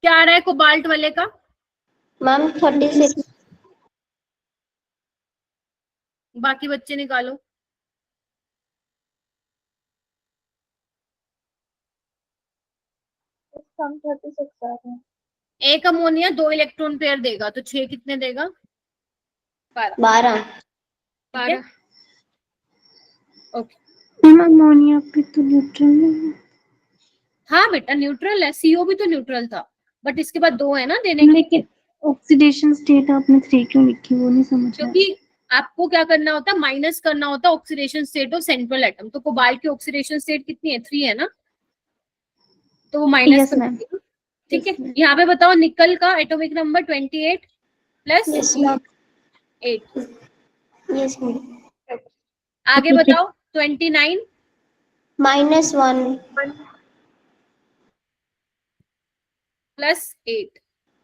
क्या आ रहा है कोबाल्ट वाले का? मैम 36। बाकी बच्चे निकालो। Some 36 आ रहे हैं. एक अमोनिया 2 इलेक्ट्रॉन पेयर देगा तो 6 कितने देगा? 12। 12। ठीक है, ओके। मैम अमोनिया पे तो न्यूट्रल है. हाँ बेटा न्यूट्रल है, CO भी तो न्यूट्रल था, बट इसके बाद 2 है ना देने के। लेकिन ऑक्सीडेशन स्टेट आपने 3 क्यों लिखी, वो नहीं समझ आया. क्योंकि आपको क्या करना होता है, माइनस करना होता है oxidation state of central atom. तो कोबाल्ट की ऑक्सीडेशन स्टेट कितनी है? 3 है ना, तो वो माइनस Yes, कर ma'am. देगा। ठीक है, Yes, ma'am. यहाँ पे बताओ निकल का atomic number 28 plus yes ma'am. 8। Yes ma'am. आगे बताओ 29 -1। प्लस 8,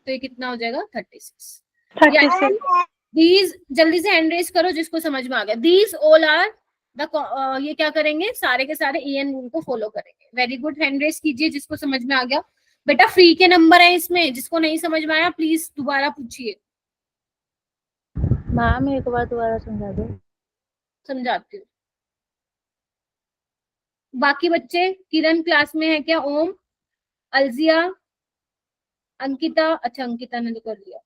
तो ये कितना हो जाएगा? 36। 36. दीज, जल्दी से हैंड रेज करो जिसको समझ में आ गया। दीज ऑल आर द, ये क्या करेंगे, सारे के सारे EN रूल को फॉलो करेंगे। वेरी गुड, हैंड रेज कीजिए जिसको समझ में आ गया। बेटा फ्री के नंबर है इसमें, जिसको नहीं समझ में आया प्लीज दोबारा पूछिए। मैम एक बार दोबारा समझा दो. समझाती हूँ। बाकी बच्चे, किरण क्लास में है क्या? ओम, अलजिया, अंकिता, अच्छा अंकिता ने तो कर लिया।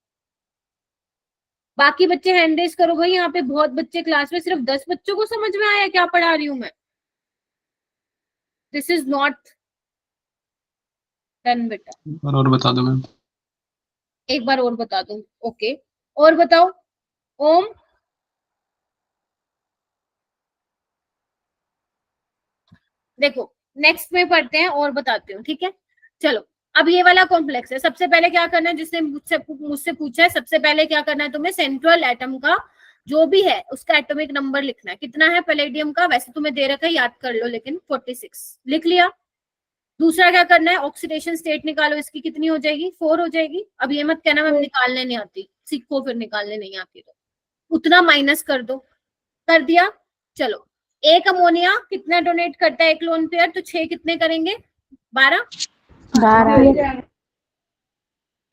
बाकी बच्चे हैंड रेज करो भाई, यहाँ पे बहुत बच्चे क्लास में, सिर्फ 10 बच्चों को समझ में आया क्या पढ़ा रही हूँ मैं? दिस इज नॉट डन बेटा। और बता दो मैम। एक बार और बता दूं, ओके। और बताओ ओम, देखो नेक्स्ट में पढ़ते हैं और बताती हूँ, ठीक है। चलो अब ये वाला कॉम्प्लेक्स है। सबसे पहले क्या करना है, जिसने मुझसे पूछा है, सबसे पहले क्या करना है तुम्हें, सेंट्रल एटम का जो भी है उसका एटॉमिक नंबर लिखना है। कितना है पैलेडियम का? वैसे तुम्हें दे रखा है, याद कर लो, लेकिन 46 लिख लिया। दूसरा क्या करना है, ऑक्सीडेशन स्टेट निकालो। इसकी कितनी हो जाएगी? 4 हो जाएगी। अब ये मत कहना मैम निकालने नहीं आती, सीखो फिर निकालने नहीं आती तो उतना माइनस कर दो। कर दिया। चलो एक अमोनिया कितना डोनेट करता है एक लोन पेयर? तो 6 कितने करेंगे? 12। 12.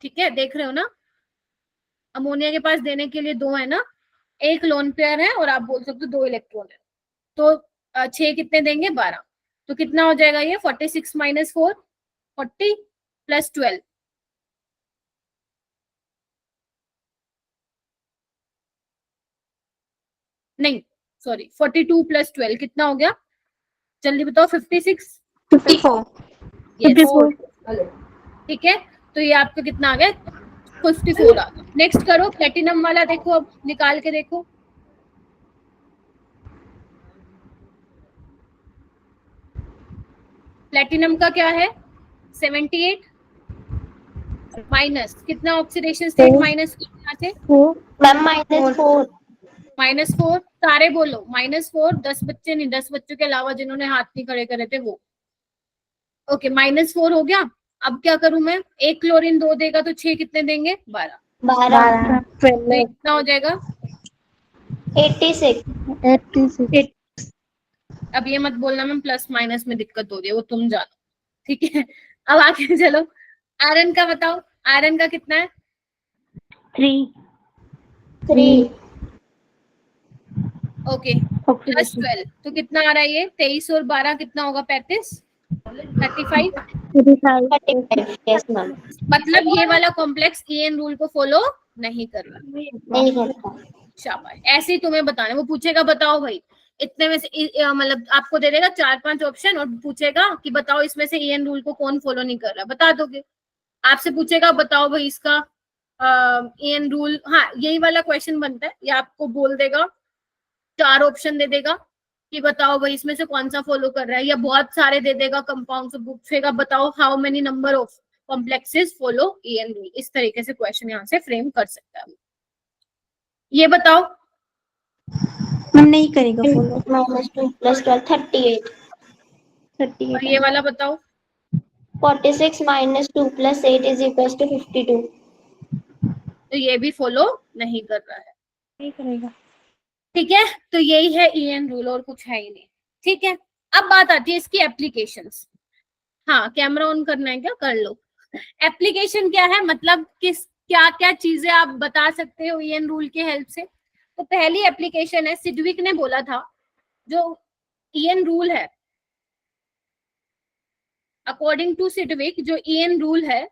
ठीक है, देख रहे हो ना, अमोनिया के पास देने के लिए 2 है ना, एक लोन पेयर है और आप बोल सकते हो 2 इलेक्ट्रॉन है। तो 6 कितने देंगे? 12। तो कितना हो जाएगा ये? 46 - 4, 40 + 12। नहीं सॉरी, 42 + 12 कितना हो गया? जल्दी बताओ। 56। 54. Yes. 54. ठीक है, तो ये आपका कितना आ गया? 54 आ गया। नेक्स्ट करो प्लेटिनम वाला, देखो अब निकाल के देखो। प्लेटिनम का क्या है? 78 माइनस कितना ऑक्सीडेशन स्टेट माइनस यहाँ से? मैम -4। -4। सारे बोलो -4। 10 बच्चे नहीं, 10 बच्चों के अलावा जिन्होंने हाथ नहीं खड़े करे थे वो। ओके -4 हो गया। अब क्या करूं मैं, एक क्लोरीन 2 देगा तो 6 कितने देंगे? 12। 12। तो ये कितना हो जाएगा? 86। 86. अब ये मत बोलना मैम प्लस माइनस में दिक्कत हो रही है, वो तुम जानो, ठीक है। अब आगे चलो, आयरन का बताओ। आयरन का कितना है? 3। ओके +12, तो कितना आ रहा है ये? 23 और 12 कितना होगा? 35। 35। 35, यस मैम। मतलब ये वाला कॉम्प्लेक्स EN रूल को फॉलो नहीं कर रहा। नहीं करता। शाबाश, ऐसे ही तुम्हें बताना, वो पूछेगा बताओ भाई इतने में से मतलब आपको दे देगा 4-5 ऑप्शन और पूछेगा कि बताओ इसमें से EN रूल को कौन फॉलो नहीं कर रहा, बता दोगे। आपसे पूछेगा बताओ भाई इसका EN रूल, हाँ यही वाला क्वेश्चन बनता है, या आपको बोल देगा 4 ऑप्शन दे देगा कि बताओ भाई इसमें से कौन सा फॉलो कर रहा है, या बहुत सारे दे देगा कंपाउंड से पूछेगा बताओ how many number of complexes follow EN rule. इस तरीके से क्वेश्चन यहाँ से फ्रेम कर सकता है। ये बताओ। मैम नहीं करेगा फॉलो। -2 + 12 38। 38 और ये वाला बताओ। 46 - 2 + 8 = 52। तो ये भी फॉलो नहीं कर रहा है। नहीं करेगा। ठीक है, तो यही है EN रूल और कुछ है ही नहीं। ठीक है, अब बात आती है इसकी एप्लीकेशंस। हाँ, कैमरा ऑन करना है क्या, कर लो। एप्लीकेशन क्या है, मतलब किस क्या क्या चीजें आप बता सकते हो EN रूल के हेल्प से। तो पहली एप्लीकेशन है, सिडविक ने बोला था जो EN रूल है, अकॉर्डिंग टू सिडविक जो EN रूल है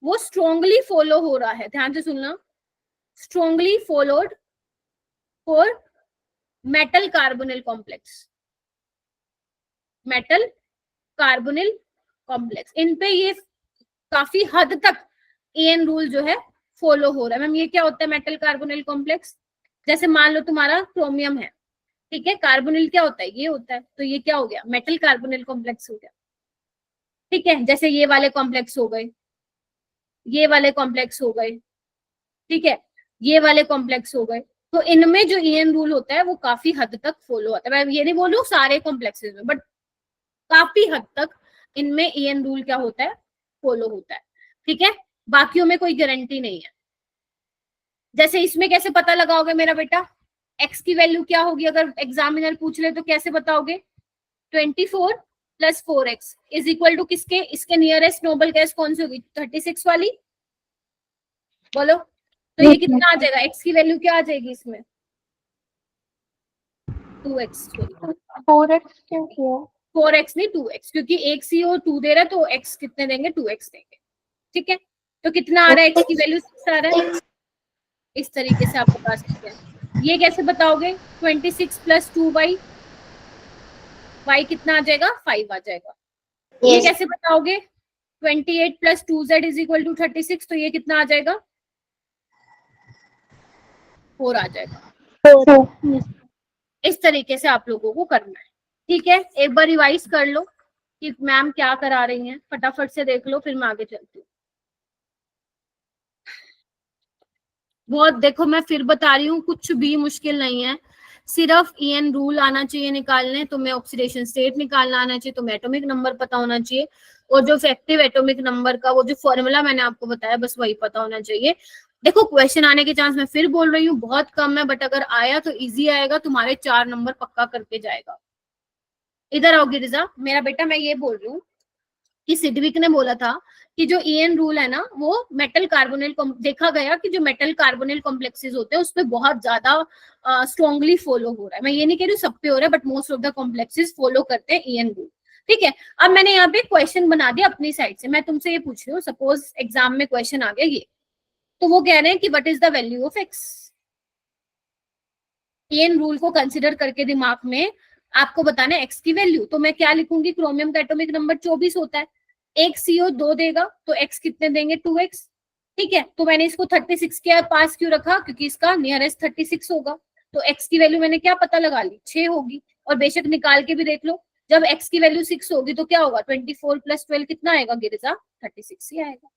वो स्ट्रांगली फॉलो हो रहा है, ध्यान से सुनना, strongly followed for metal carbonyl complex, metal carbonyl complex, इन पे ये काफी हद तक EN रूल जो है फॉलो हो रहा है। मैम ये क्या होता है मेटल कार्बोनिल कॉम्प्लेक्स? जैसे मान लो तुम्हारा क्रोमियम है, ठीक है, कार्बोनिल क्या होता है, ये होता है, तो ये क्या हो गया, मेटल कार्बोनिल कॉम्प्लेक्स हो गया। ठीक है, जैसे ये वाले कॉम्प्लेक्स हो गए, ये वाले कॉम्प्लेक्स हो गए, ठीक है, ये वाले कॉम्प्लेक्स हो गए। तो इनमें जो EN रूल होता है वो काफी हद तक फॉलो होता है। मैं ये नहीं बोल रही हूँ सारे कॉम्प्लेक्सेस में, बट काफी हद तक इनमें EN रूल क्या होता है, फॉलो होता है। ठीक है, बाकियों में कोई गारंटी नहीं है। जैसे इसमें कैसे पता लगाओगे मेरा बेटा, x की वैल्यू क्या होगी अगर एग्जामिनर पूछ ले तो कैसे बताओगे, 24 + 4x = किसके, इसके नियरेस्ट नोबल गैस कौन सी होगी, 36 वाली, बोलो। तो ये कितना आ जाएगा, x की वैल्यू क्या आ जाएगी इसमें, 2x, सॉरी 4x क्यों किया? 4x नहीं 2x, क्योंकि एक सी और 2 दे रहा है तो x कितने देंगे, 2x देंगे। ठीक है, तो कितना आ रहा है, x की वैल्यू 6 आ रहा है। इस तरीके से आप बता सकते हैं। ये कैसे बताओगे, 26 + 2y, y कितना आ जाएगा, 5 आ जाएगा। ये कैसे बताओगे, 28 + 2z = 36, तो ये कितना आ जाएगा, 4 आ जाएगा। इस तरीके से आप लोगों को करना है। ठीक है, एक बार रिवाइज कर लो कि मैम क्या करा रही हैं, फटाफट से देख लो, फिर मैं आगे चलती हूँ। बहुत देखो, मैं फिर बता रही हूँ, कुछ भी मुश्किल नहीं है, सिर्फ EN रूल आना चाहिए निकालने, तुम्हें ऑक्सीडेशन स्टेट निकालना आना चाहिए, तुम्हें एटॉमिक नंबर पता होना चाहिए, और जो इफेक्टिव एटॉमिक नंबर का वो जो फॉर्मूला मैंने आपको बताया बस वही पता होना चाहिए। देखो क्वेश्चन आने के चांस मैं फिर बोल रही हूँ बहुत कम है, बट अगर आया तो इजी आएगा, तुम्हारे 4 नंबर पक्का करके जाएगा। इधर आओ गिरिजा मेरा बेटा, मैं ये बोल रही हूँ कि सिडविक ने बोला था कि जो EN रूल है ना वो मेटल कार्बोनिल, देखा गया कि जो मेटल कार्बोनिल कॉम्प्लेक्सेस होते हैं उसपे बहुत ज्यादा स्ट्रांगली फॉलो हो रहा है। मैं ये नहीं कह रही हूँ सब पे हो रहा है, but most of the complexes follow करते हैं EN रूल। ठीक है, अब मैंने यहाँ पे क्वेश्चन बना दिया अपनी साइड से, मैं तुमसे ये पूछ रही हूँ, सपोज एग्जाम में क्वेश्चन आ गया ये, तो वो कह रहे हैं कि what is the value of x, EN rule को कंसिडर करके दिमाग में आपको बताना है x की वैल्यू। तो मैं क्या लिखूंगी, क्रोमियम का एटॉमिक नंबर 24 होता है, एक CO2 देगा तो x कितने देंगे, 2x। ठीक है, तो मैंने इसको 36 के पास क्यों रखा, क्योंकि इसका नियरेस्ट 36 होगा, तो x की वैल्यू मैंने क्या पता लगा ली, 6 होगी। और बेशक निकाल के भी देख लो, जब x की वैल्यू 6 होगी तो क्या होगा, 24 + 12 कितना आएगा गिरिजा, 36 ही आएगा।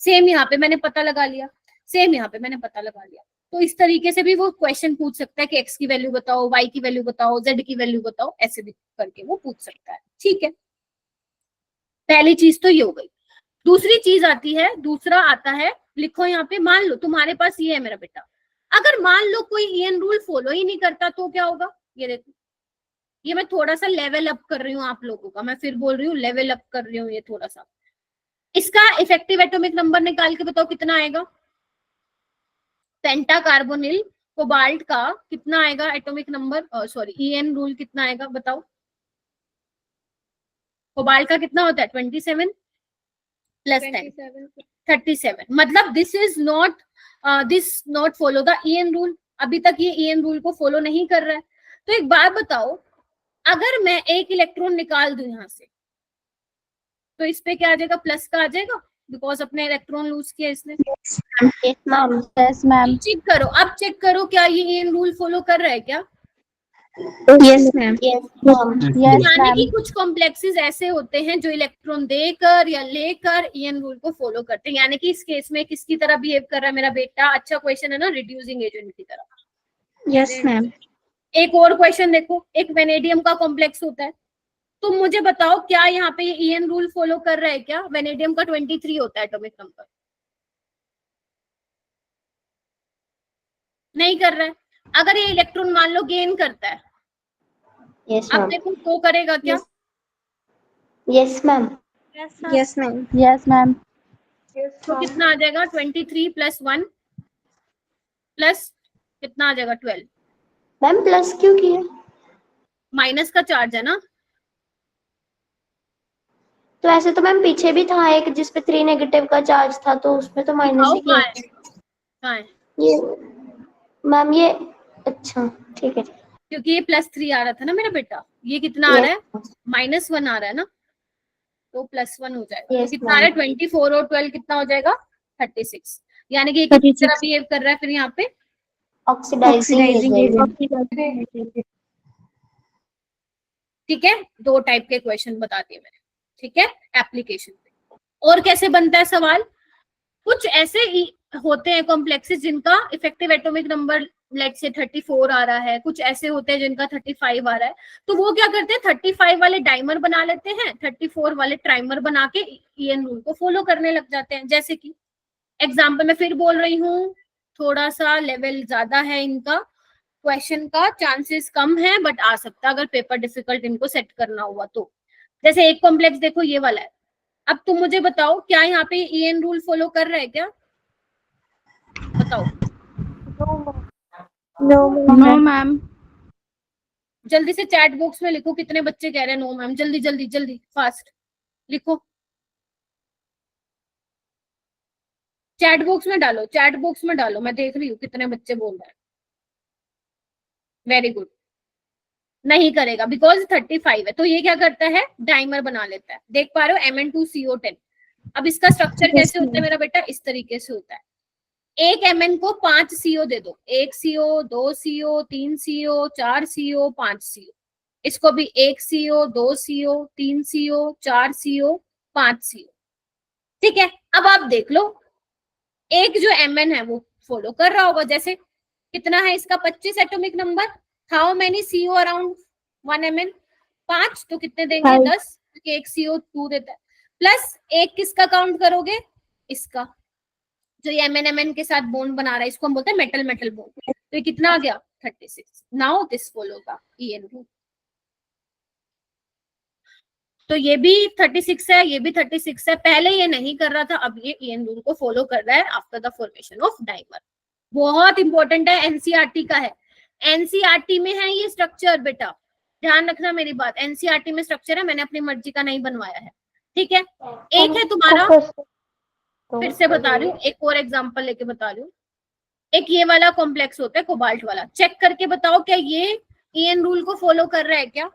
सेम यहाँ पे मैंने पता लगा लिया, सेम यहाँ पे मैंने पता लगा लिया। तो इस तरीके से भी वो क्वेश्चन पूछ सकता है कि x की वैल्यू बताओ, y की वैल्यू बताओ, z की वैल्यू बताओ, ऐसे भी करके वो पूछ सकता है। ठीक है, पहली चीज तो ये हो गई। दूसरी चीज आती है, दूसरा आता है, लिखो यहाँ पे, मान लो तुम्हारे पास ये है मेरा बेटा, अगर मान लो कोई EN रूल फॉलो ही नहीं करता तो क्या होगा, ये देखो, ये मैं थोड़ा सा लेवल अप कर रही हूँ आप लोगों का, मैं फिर बोल रही हूँ लेवल अप कर रही हूँ ये थोड़ा सा। इसका इफेक्टिव एटॉमिक नंबर निकाल के बताओ कितना आएगा, पेंटा कार्बोनिल कोबाल्ट का कितना आएगा atomic number, sorry EN rule कितना आएगा बताओ, कोबाल्ट का कितना होता है 27 प्लस 10 37। मतलब this is not not follow the EN rule. अभी तक ये ईएन रूल को फॉलो नहीं कर रहा है। तो एक बात बताओ, अगर मैं एक इलेक्ट्रॉन निकाल दूं यहां से तो इस पे क्या आ जाएगा, प्लस का आ जाएगा, बिकॉज अपने इलेक्ट्रॉन लूज किया इसने। Yes ma'am. Yes ma'am. Check करो, अब चेक करो क्या ये ईएन रूल फॉलो कर रहा है क्या। Yes ma'am. Yes ma'am. Yes यानी कि मैम। कुछ कॉम्प्लेक्सेस ऐसे होते हैं जो इलेक्ट्रॉन देकर या लेकर ईएन रूल को फॉलो करते हैं। यानी कि इस केस में किसकी तरह बिहेव कर रहा है मेरा बेटा, अच्छा क्वेश्चन है ना, रिड्यूसिंग एजेंट की तरह। Yes ma'am. एक और क्वेश्चन देखो, एक वेनेडियम का कॉम्प्लेक्स होता है, तुम मुझे बताओ क्या यहाँ पे ईएन रूल फॉलो कर रहा है क्या। वेनेडियम का 23 होता है एटॉमिक नंबर, नहीं कर रहा है। अगर ये इलेक्ट्रॉन मान लो गेन करता है, यस अब मैम। देखो तो करेगा क्या। Yes ma'am. Yes ma'am. Yes ma'am. तो कितना आ जाएगा 23 प्लस 1 प्लस कितना आ जाएगा 12। मैम प्लस क्यों किया? माइनस का चार्ज है ना। तो ऐसे तो मैम पीछे भी था एक जिसपे 3 नेगेटिव का चार्ज था, तो उसमें तो माइनस दिखाओ ही कहाँ किया। है, कहाँ है। ये मैम ये अच्छा ठीक है। क्योंकि ये +3 आ रहा था ना मेरा बेटा, ये कितना आ रहा है -1 आ रहा है ना, तो +1 हो जाएगा। तो Yes, कितना आ रहा है 24 और 12 कितना हो जाएगा 36। यानी कि ये किस तरह बिहेव कर रहा है फिर यहाँ पे, ऑक्सीडाइजिंग एजेंट। ठीक है। 2 टाइप के क्वेश्चन बता दिए मैंने, ठीक है, एप्लीकेशन पे। और कैसे बनता है सवाल, कुछ ऐसे होते हैं कॉम्प्लेक्सेस जिनका इफेक्टिव एटॉमिक नंबर लेट से 34 आ रहा है, कुछ ऐसे होते हैं जिनका 35 आ रहा है, तो वो क्या करते हैं 35 वाले डाइमर बना लेते हैं, 34 वाले ट्राइमर बना के ईएन रूल को फॉलो करने लग जाते हैं। जैसे कि एग्जाम्पल मैं फिर बोल रही हूँ, थोड़ा सा लेवल ज्यादा है इनका, क्वेश्चन का चांसेस कम है, बट आ सकता है अगर पेपर डिफिकल्ट इनको सेट करना हुआ तो। जैसे एक कॉम्प्लेक्स देखो ये वाला है, अब तुम मुझे बताओ क्या यहाँ पे ईएन रूल फॉलो कर रहा है क्या, बताओ। No ma'am. जल्दी से चैट बॉक्स में लिखो कितने बच्चे कह रहे हैं नो मैम, जल्दी जल्दी जल्दी फास्ट लिखो, चैट बॉक्स में डालो, चैट बॉक्स में डालो, मैं देख रही हूँ कितने बच्चे बोल रहे हैं। Very good. नहीं करेगा बिकॉज 35 है, तो ये क्या करता है डाइमर बना लेता है। देख पा रहे हो Mn2CO10। अब इसका स्ट्रक्चर कैसे होता है मेरा बेटा, इस तरीके से होता है। एक Mn को 5 CO दे दो, 1 CO 2 CO 3 CO 4 CO 5 CO। इसको भी 1 CO 2 CO 3 CO 4 CO 5 CO। ठीक है, अब आप देख लो एक जो Mn है वो फॉलो कर रहा होगा। जैसे कितना है इसका 25 atomic number, how many CO around 1 Mn, 5, तो कितने देंगे 10, क्योंकि 1 CO 2 देता है, प्लस एक किसका काउंट करोगे, इसका जो ये MnMn के साथ बॉन्ड बना रहा है, इसको हम बोलते हैं मेटल मेटल बॉन्ड। तो ये कितना आ गया 36। Now this follow the EN rule. तो ये भी 36 है, ये भी 36 है, पहले ये नहीं कर रहा था, अब ये ईएन रूल को फॉलो कर रहा है after the formation of dimer. बहुत इंपॉर्टेंट है, एनसीईआरटी का है, एनसीईआरटी में है ये स्ट्रक्चर बेटा, ध्यान रखना मेरी बात, एनसीईआरटी में स्ट्रक्चर है, मैंने अपनी मर्जी का नहीं बनवाया है, ठीक है। एक है तुम्हारा, फिर से बता रही हूँ, एक और एग्जांपल लेके बता रही हूँ, एक ये वाला कॉम्प्लेक्स होता है कोबाल्ट वाला, चेक करके बताओ क्या ये ईएन रूल को फॉलो कर रहा है क्या।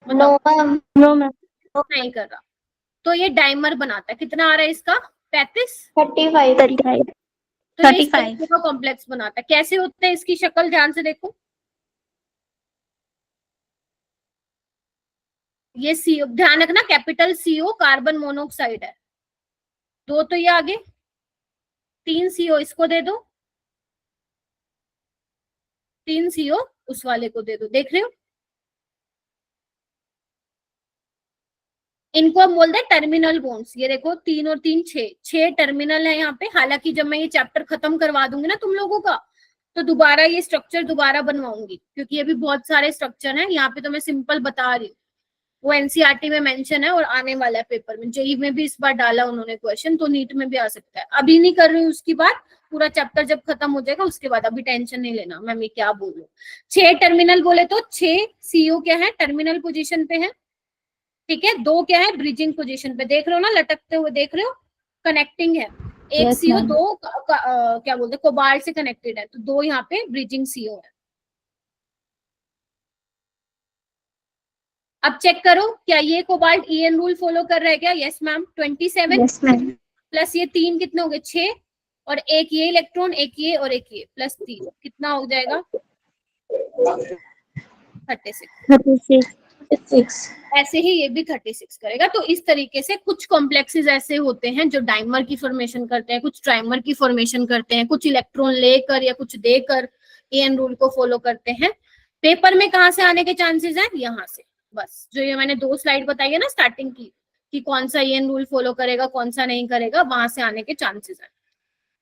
No ma'am. No ma'am. नहीं कर रहा, तो ये डाइमर बनाता है, कितना आ रहा है इसका 35, 35। तो ये इस तरीके का कॉम्प्लेक्स बनाता है। कैसे होता है इसकी शक्ल, ध्यान से देखो, ये CO, ध्यान रखना कैपिटल CO कार्बन मोनोऑक्साइड है, 2 तो ये आगे, 3 CO इसको दे दो, 3 CO उस वाले को दे दो, देख रहे हो। इनको हम बोलते हैं टर्मिनल बॉन्ड्स। ये देखो 3 और 3 6 टर्मिनल है यहाँ पे। हालांकि जब मैं ये चैप्टर खत्म करवा दूंगी ना तुम लोगों का, तो दोबारा ये स्ट्रक्चर दोबारा बनवाऊंगी, क्योंकि ये भी बहुत सारे स्ट्रक्चर हैं, यहाँ पे तो मैं सिंपल बता रही हूँ। वो एनसीईआरटी में मेंशन है और आने वाला है पेपर में। जेईई में भी इस बार डाला उन्होंने क्वेश्चन, तो नीट में भी आ सकता है। अभी नहीं कर रही हूँ उसकी बात, पूरा चैप्टर जब खत्म हो जाएगा उसके बाद, अभी टेंशन नहीं लेना। मैं क्या बोलूं, 6 टर्मिनल बोले तो 6 सीओ क्या है, टर्मिनल पोजीशन पे है, ठीक है। 2 क्या है, ब्रिजिंग पोजीशन पे, देख रहे हो ना लटकते हुए, देख रहे हो, कनेक्टिंग है। एक Yes, सीओ ma'am. 2 क्या बोलते हैं, कोबाल्ट से कनेक्टेड है, तो 2 यहाँ पे ब्रिजिंग सीओ है। अब चेक करो क्या ये कोबाल्ट ईएन रूल फॉलो कर रहा है क्या? Yes ma'am. 27 Yes, ma'am. Plus ये 3 कितने हो गए, 6, और एक ये इलेक्ट्रॉन, एक ये और एक ये, प्लस 3 कितना हो जाएगा, 36। 36. ऐसे ही ये भी 36 करेगा। तो इस तरीके से कुछ कॉम्प्लेक्सेस ऐसे होते हैं जो डाइमर की फॉर्मेशन करते हैं, कुछ ट्राइमर की फॉर्मेशन करते हैं, कुछ इलेक्ट्रॉन लेकर या कुछ देकर एन रूल को फॉलो करते हैं। पेपर में कहाँ से आने के चांसेस हैं, यहाँ से। बस जो ये मैंने 2 स्लाइड बताई है ना स्टार्टिंग की, कि कौन सा एन रूल फॉलो करेगा कौन सा नहीं करेगा, वहां से आने के चांसेस हैं,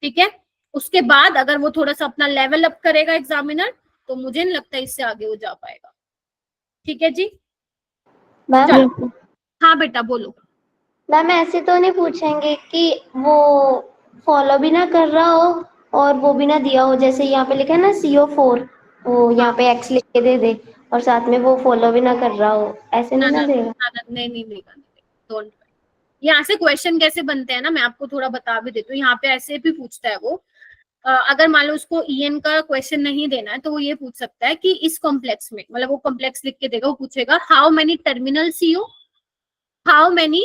ठीक है। उसके बाद अगर वो थोड़ा सा अपना लेवल अप करेगा एग्जामिनर, तो मुझे नहीं लगता इससे आगे वो जा पाएगा, ठीक है जी। मैम चलो। हाँ बेटा बोलो। मैम ऐसे तो नहीं पूछेंगे कि वो फॉलो भी ना कर रहा हो और वो भी ना दिया हो, जैसे यहाँ पे लिखा है ना CO4, वो यहाँ पे X लिख के दे दे और साथ में वो फॉलो भी ना कर रहा हो, ऐसे ना नहीं ना ना देगा? नहीं नहीं देगा, डोंट। यहाँ से क्वेश्चन कैसे बनते हैं ना, मैं आपको थोड़ा बता भी देती हूँ। यहाँ पे ऐसे भी पूछता है वो, अगर मान लो उसको ईएन का क्वेश्चन नहीं देना है तो वो ये पूछ सकता है कि इस कॉम्प्लेक्स में, मतलब वो कॉम्प्लेक्स लिख के देगा, वो पूछेगा how many terminal CO, how many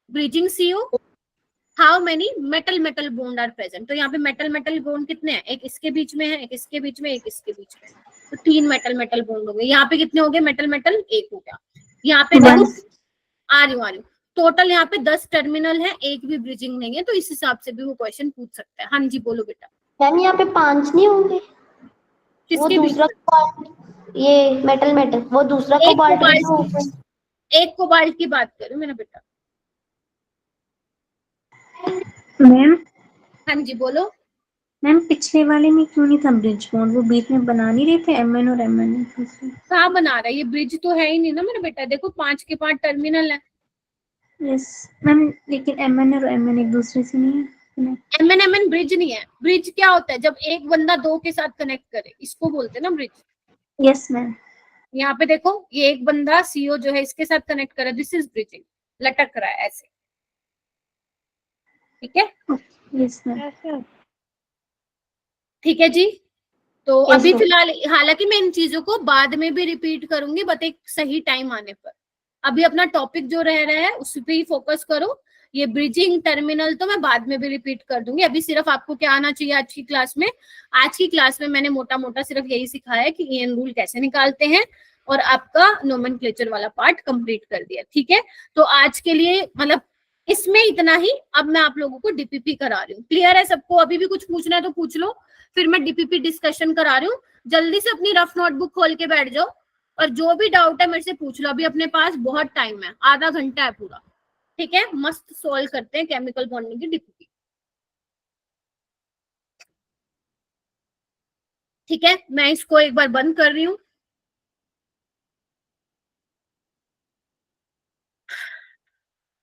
bridging CO, how many metal metal bond are present. तो यहाँ पे मेटल मेटल बॉन्ड कितने हैं, एक इसके बीच में है, एक इसके बीच में, एक इसके बीच में, तो 3 मेटल मेटल बॉन्ड हो गए। यहाँ पे कितने हो गए मेटल मेटल, 1 हो गया। यहाँ पे देखो आ रही हूँ टोटल यहाँ पे 10 टर्मिनल है, एक भी ब्रिजिंग नहीं है, तो इस हिसाब से भी वो क्वेश्चन पूछ सकता है। हाँ जी बोलो बेटा। मैम यहाँ पे 5 नहीं होंगे? वो किसके बीच दूसरा में? कोबाल्ट, ये मेटल मेटल, वो दूसरा एक कोबाल्ट भी तो कोबाल्ट, होगा। एक कोबाल्ट की बात कर रही हूँ मेरा बेटा। मैम हाँ जी बोलो। मैम पिछले वाले में क्यों नहीं था ब्रिज बॉन्ड? वो बीच में बना नहीं रहे थे MN और MN दूसरे? कहाँ बना रहा है, ये ब्रिज तो है ही नहीं ना मेरा बेटा। देखो 5 के 5 टर्मिनल है। यस मैम, लेकिन MN और MN एक दूसरे से नहीं है। एमएन ब्रिज नहीं है। ब्रिज क्या होता है, जब एक बंदा 2 के साथ कनेक्ट करे, इसको बोलते हैं ना ब्रिज। Yes ma'am. यहाँ पे देखो ये एक बंदा सीओ जो है इसके साथ कनेक्ट करे, दिस इज ब्रिजिंग, लटक रहा है ऐसे, ठीक है। Yes ma'am. ठीक है जी। तो Yes, अभी ma'am. फिलहाल, हालांकि मैं इन चीजों को बाद में भी रिपीट करूंगी, बट एक सही टाइम आने पर। अभी अपना टॉपिक जो रह रहा है उस पर ही फोकस करो। ये ब्रिजिंग टर्मिनल तो मैं बाद में भी रिपीट कर दूंगी। अभी सिर्फ आपको क्या आना चाहिए आज की क्लास में, आज की क्लास में मैंने मोटा मोटा सिर्फ यही सिखाया है कि ईएन रूल कैसे निकालते हैं, और आपका नोमेनक्लेचर वाला पार्ट कंप्लीट कर दिया, ठीक है। तो आज के लिए मतलब इसमें इतना ही। अब मैं आप लोगों को डीपीपी करा रही हूँ। क्लियर है सबको? अभी भी कुछ पूछना है तो पूछ लो, फिर मैं डीपीपी डिस्कशन करा रही हूँ। जल्दी से अपनी रफ नोटबुक खोल के बैठ जाओ, और जो भी डाउट है मेरे से पूछ लो। अभी अपने पास बहुत टाइम है, आधा घंटा है पूरा, ठीक है। मस्त सॉल्व करते हैं केमिकल बॉन्डिंग की डीपीपी, ठीक है। मैं इसको एक बार बंद कर रही हूँ।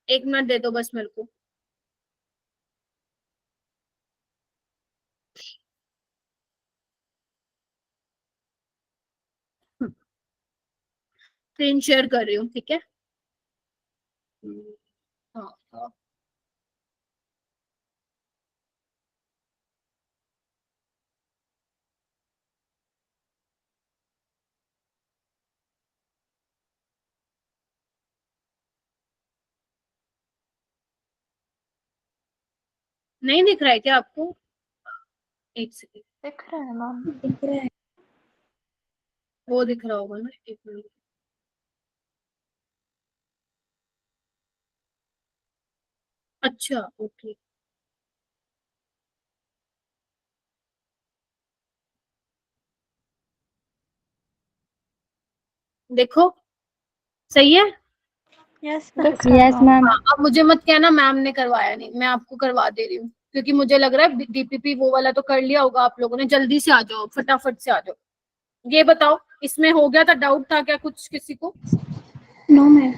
एक मिनट दे दो बस मेरे को। स्क्रीन शेयर कर रही हूँ, ठीक है। हाँ हाँ। नहीं दिख रहा है क्या आपको? एक सेकंड, दिख रहा है मैम। दिख रहा है। वो दिख रहा होगा ना, एक मिनट। अच्छा ओके, देखो सही है। Yes yes ma'am. हाँ, अब मुझे मत कहना मैम ने करवाया नहीं, मैं आपको करवा दे रही हूँ, क्योंकि मुझे लग रहा है डीपीपी वो वाला तो कर लिया होगा आप लोगों ने। जल्दी से आ जाओ, फटाफट से आ जाओ। ये बताओ इसमें हो गया था, डाउट था क्या कुछ किसी को? No ma'am.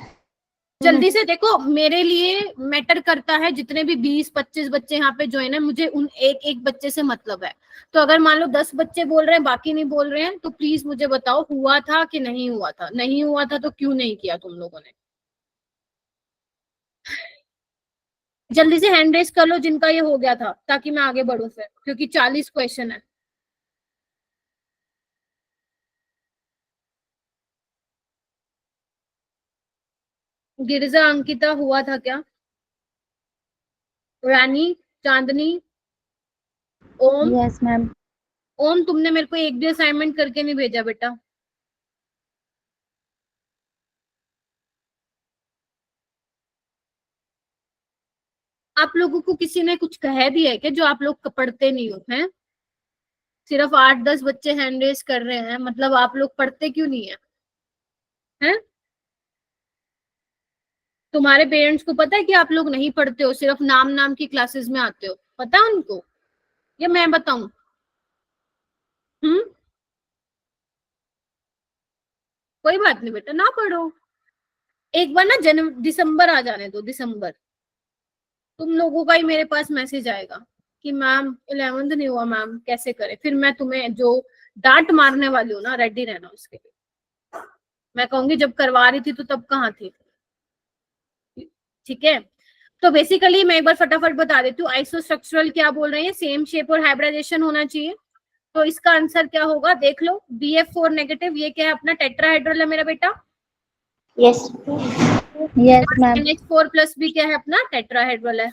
जल्दी से देखो, मेरे लिए मैटर करता है जितने भी 20-25 बच्चे यहाँ पे ज्वाइन है, मुझे उन एक एक बच्चे से मतलब है। तो अगर मान लो 10 बच्चे बोल रहे हैं बाकी नहीं बोल रहे हैं, तो प्लीज मुझे बताओ हुआ था कि नहीं हुआ था। नहीं हुआ था तो क्यों नहीं किया तुम लोगों ने। जल्दी से हैंड रेस कर लो जिनका ये हो गया था, ताकि मैं आगे बढ़ू फिर, क्योंकि 40 क्वेश्चन है। गिरजा, अंकिता, हुआ था क्या? रानी, चांदनी, ओम। Yes ma'am. ओम, तुमने मेरे को एक भी असाइनमेंट करके नहीं भेजा बेटा। आप लोगों को किसी ने कुछ कहा भी है कि जो आप लोग पढ़ते नहीं हो हैं? सिर्फ 8-10 बच्चे हैंड रेस कर रहे हैं, मतलब आप लोग पढ़ते क्यों नहीं है? हैं? तुम्हारे पेरेंट्स को पता है कि आप लोग नहीं पढ़ते हो, सिर्फ नाम नाम की क्लासेस में आते हो? पता है उनको, या मैं बताऊं? हम्म। कोई बात नहीं बेटा, ना पढ़ो। एक बार ना दिसंबर आ जाने दो, दिसंबर। तुम लोगों का ही मेरे पास मैसेज आएगा कि मैम 11th नहीं हुआ मैम, कैसे करें। फिर मैं तुम्हें जो डांट मारने वाली हूँ ना, रेडी रहना उसके लिए। मैं कहूंगी जब करवा रही थी तो तब कहाँ थी। ठीक है, तो बेसिकली मैं एक बार फटाफट बता देती हूँ। आइसोस्ट्रक्चरल क्या बोल रहे हैं? सेम शेप और हाइब्रिडाइजेशन होना चाहिए। तो इसका आंसर क्या होगा देख लो। BF4 नेगेटिव, ये क्या है अपना? टेट्राहेड्रल है मेरा बेटा। Yes. Yes ma'am. NH4 plus भी क्या है अपना? टेट्राहेड्रल है।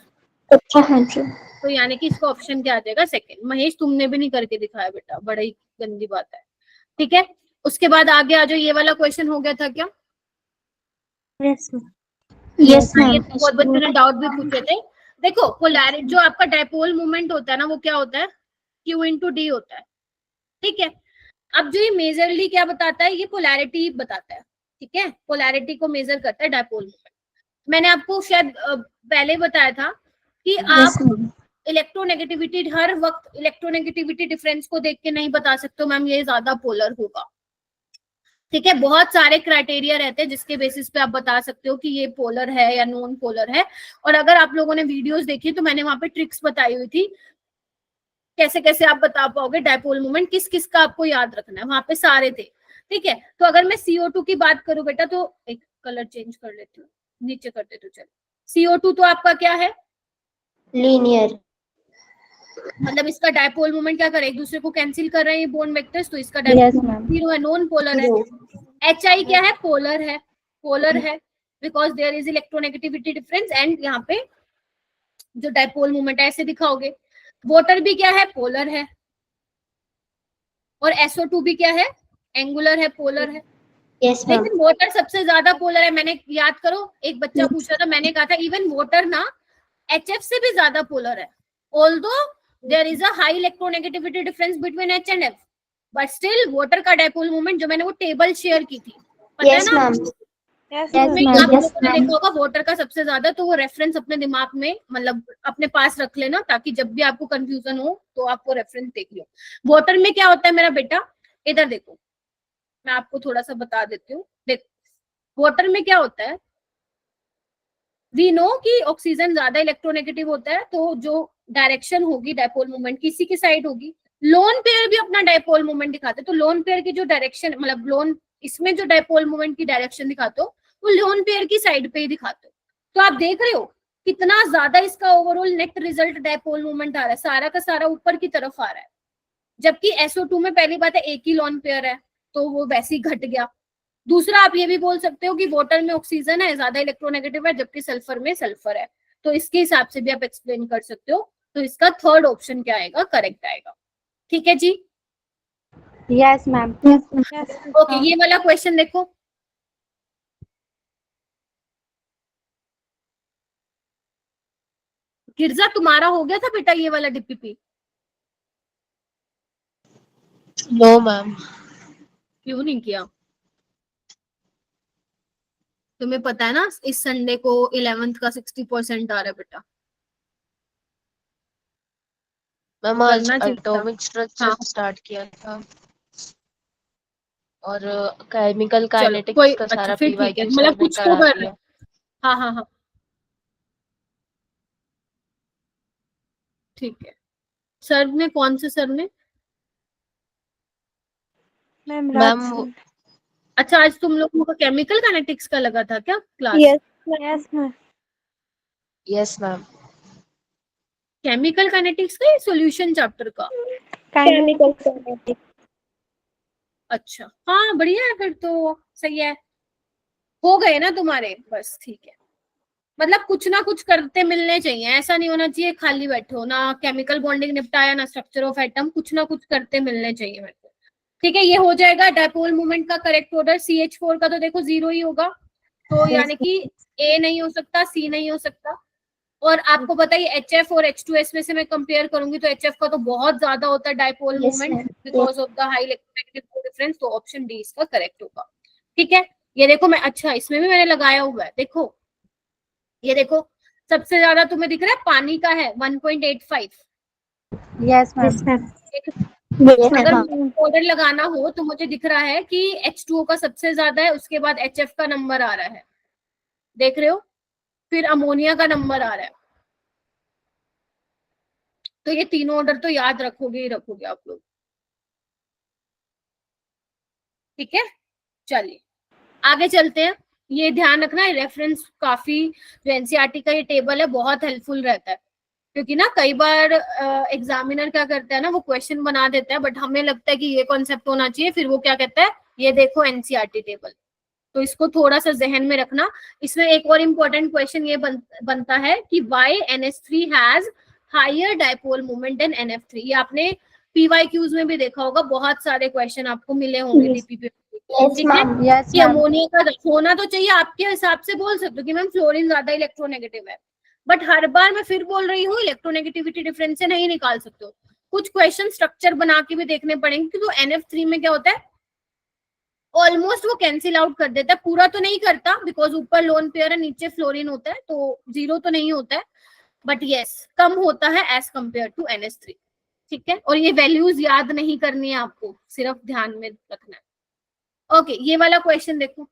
अच्छा हाँ जी। तो यानी कि इसका ऑप्शन क्या आ जाएगा? सेकंड। महेश, तुमने भी नहीं करके दिखाया बेटा, बड़ा ही गंदी बात है। ठीक है, उसके बाद आगे आ जाओ। ये वाला क्वेश्चन हो गया था क्या? Yes ma'am. यस हाँ, ये मैम। तो बहुत बच्चों ने डाउट भी पूछे थे। देखो, पोलैरिटी जो आपका डायपोल मूवमेंट होता है ना, वो क्या होता है? Q/D होता है। ठीक है, अब जो ये मेजरली क्या बताता है? ये पोलैरिटी बताता है। ठीक है, पोलैरिटी को मेजर करता है डायपोल मूवमेंट। मैंने आपको शायद पहले बताया था कि यस आप मैम। इलेक्ट्रोनेगेटिविटी, हर वक्त इलेक्ट्रोनेगेटिविटी डिफरेंस को देख के नहीं बता सकते हो मैम ये ज्यादा पोलर होगा। ठीक है, बहुत सारे क्राइटेरिया रहते हैं जिसके बेसिस पे आप बता सकते हो कि ये पोलर है या नॉन पोलर है। और अगर आप लोगों ने वीडियोस देखी तो मैंने वहां पे ट्रिक्स बताई हुई थी, कैसे कैसे आप बता पाओगे डायपोल मूवमेंट, किस किस का आपको याद रखना है, वहां पे सारे थे। ठीक है, तो अगर मैं CO2 की बात करूं बेटा, तो एक कलर चेंज कर लेती हूँ, नीचे कर देती हूँ। चलो, CO2 तो आपका क्या है? लीनियर। मतलब इसका डायपोल मोमेंट क्या कर रहे हैं? एक दूसरे को कैंसिल कर रहे हैं बॉन्ड वेक्टर्स, तो इसका यस डायपोल मैम। जीरो है, नॉन पोलर है। HI क्या है? पोलर है। पोलर है because there is electronegativity difference, and यहाँ पे जो डायपोल मोमेंट है ऐसे दिखाओगे। वाटर भी क्या है? पोलर है। और SO2 भी क्या है? एंगुलर है, पोलर है। Yes ma'am. लेकिन वाटर सबसे ज्यादा पोलर है। मैंने याद करो, एक बच्चा पूछा था, मैंने कहा था इवन वाटर ना HF से भी ज्यादा पोलर है। Although there is a high electronegativity difference between H and F, but still water का डायपोल मोमेंट, जो मैंने वो टेबल शेयर की थी, पता है यस ना? मैम। यस यस उसमें मैम। आप यस लोगों ने मैम। देखा होगा वाटर का सबसे ज्यादा, तो वो रेफरेंस अपने दिमाग में, मतलब अपने पास रख लेना, ताकि जब भी आपको कंफ्यूजन हो तो आप वो रेफरेंस देख लो। वाटर में क्या होता है मेरा बेटा? इधर देखो, मैं आपको थोड़ा सा बता देती हूँ। देखो, वाटर में क्या होता है, वी नो कि ऑक्सीजन ज्यादा इलेक्ट्रोनेगेटिव होता है, तो जो डायरेक्शन होगी डायपोल मूवमेंट किसी की साइड होगी। लोन पेयर भी अपना डायपोल मूवमेंट दिखाते हैं, तो लोन पेयर की जो डायरेक्शन, मतलब लोन, इसमें जो डायपोल मूवमेंट की डायरेक्शन दिखाते हो वो लोन पेयर की साइड पे ही दिखाते हो। तो आप देख रहे हो कितना ज्यादा इसका overall net result dipole movement आ रहा है, सारा का सारा ऊपर की तरफ आ रहा है। जबकि SO2 में पहली बात है एक ही लोन पेयर है, तो वो वैसे ही घट गया। दूसरा, आप ये भी बोल सकते हो कि वाटर में ऑक्सीजन है, ज्यादा इलेक्ट्रोनेगेटिव है, जबकि सल्फर में सल्फर है। तो इसके हिसाब से भी आप एक्सप्लेन कर सकते हो। तो इसका थर्ड ऑप्शन क्या आएगा? करेक्ट आएगा। ठीक है जी। Yes ma'am. ओके, ये वाला क्वेश्चन देखो। गिरजा, तुम्हारा हो गया था बेटा ये वाला DPP? No ma'am. क्यों नहीं किया? तुम्हें पता है ना इस संडे को 11th का 60% आ रहा है बेटा। मैम आज करना चाहिए था। एटॉमिक स्ट्रक्चर हाँ, स्टार्ट किया था। और केमिकल चलो काइनेटिक्स कोई, का अच्छा सारा फिर ठीक है, पीवाईक्यू मतलब सर ने कुछ तो करा कर रहे दिया। हैं। हाँ हाँ हाँ, ठीक है। सर ने, कौन से सर ने? मैम मैम राज सर। अच्छा, आज तुम लोगों का केमिकल काइनेटिक्स का लगा था क्या class? Yes yes ma'am. Yes ma'am. Chemical kinetics का या सॉल्यूशन चैप्टर का? Chemical kinetics. अच्छा, हाँ बढ़िया है, फिर तो सही है, हो गए ना तुम्हारे, बस ठीक है। मतलब कुछ ना कुछ करते मिलने चाहिए, ऐसा नहीं होना चाहिए खाली बैठो ना, केमिकल बॉन्डिंग निपटाया ना स्ट्रक्चर ऑफ एटम, कुछ ना कुछ करते मिलने चाहिए मेरे को। ठीक है, ये हो जाएगा। डायपोल मूवमेंट का करेक्ट ऑर्डर CH4 का तो देखो 0 ही होगा, तो यानी कि A नहीं हो सकता, C नहीं हो सकता। और आपको पता ही HF और H2S में से मैं कंपेयर करूंगी तो HF का तो बहुत ज्यादा होता है dipole yes movement ma'am. Because of the high electromagnetic difference, तो ऑप्शन डी इसका करेक्ट होगा। ठीक है, ये देखो मैं, अच्छा इसमें भी मैंने लगाया हुआ है, देखो ये देखो, सबसे ज्यादा तुम्हें दिख रहा है पानी का है 1.85। Yes ma'am. यस अगर मैम। ऑर्डर लगाना हो तो मुझे दिख रहा है कि H2O का सबसे ज्यादा है, उसके बाद HF का नंबर आ रहा है, देख रहे हो, फिर अमोनिया का नंबर आ रहा है। तो ये तीनों ऑर्डर तो याद रखोगे ही रखोगे आप लोग। ठीक है, चलिए आगे चलते हैं। ये ध्यान रखना, रेफरेंस काफी, जो एनसीईआरटी का ये टेबल है बहुत हेल्पफुल रहता है, क्योंकि ना कई बार एग्जामिनर क्या करता है ना, वो क्वेश्चन बना देता है बट हमें लगता है कि ये कॉन्सेप्ट होना चाहिए, फिर वो क्या कहता है, ये देखो एनसीईआरटी टेबल। तो इसको थोड़ा सा जहन में रखना। इसमें एक और इम्पोर्टेंट क्वेश्चन ये बनता है कि why NH3 has higher dipole moment than NF3। ये आपने PYQs में भी देखा होगा, बहुत सारे क्वेश्चन आपको मिले होंगे DPP। यस ठीक है, मैम। कि अमोनिया का होना तो चाहिए, आपके हिसाब से बोल सकते हो कि मैम फ्लोरीन ज्यादा इलेक्ट्रोनेगेटिव है, बट हर बार मैं फिर बोल रही हूँ इलेक्ट्रोनेगेटिविटी डिफरेंस से नहीं निकाल सकते हो, कुछ क्वेश्चन स्ट्रक्चर बना के भी देखने पड़ेंगे, क्योंकि NF3 में क्या होता है, ऑलमोस्ट वो कैंसिल आउट कर देता है, पूरा तो नहीं करता बिकॉज ऊपर लोन पेयर है नीचे फ्लोरीन होता है, तो 0 तो नहीं होता है, बट यस कम होता है एज कंपेयर टू NH3। ठीक है, और ये वैल्यूज याद नहीं करनी है आपको, सिर्फ ध्यान में रखना है। ओके, ये वाला क्वेश्चन देखो,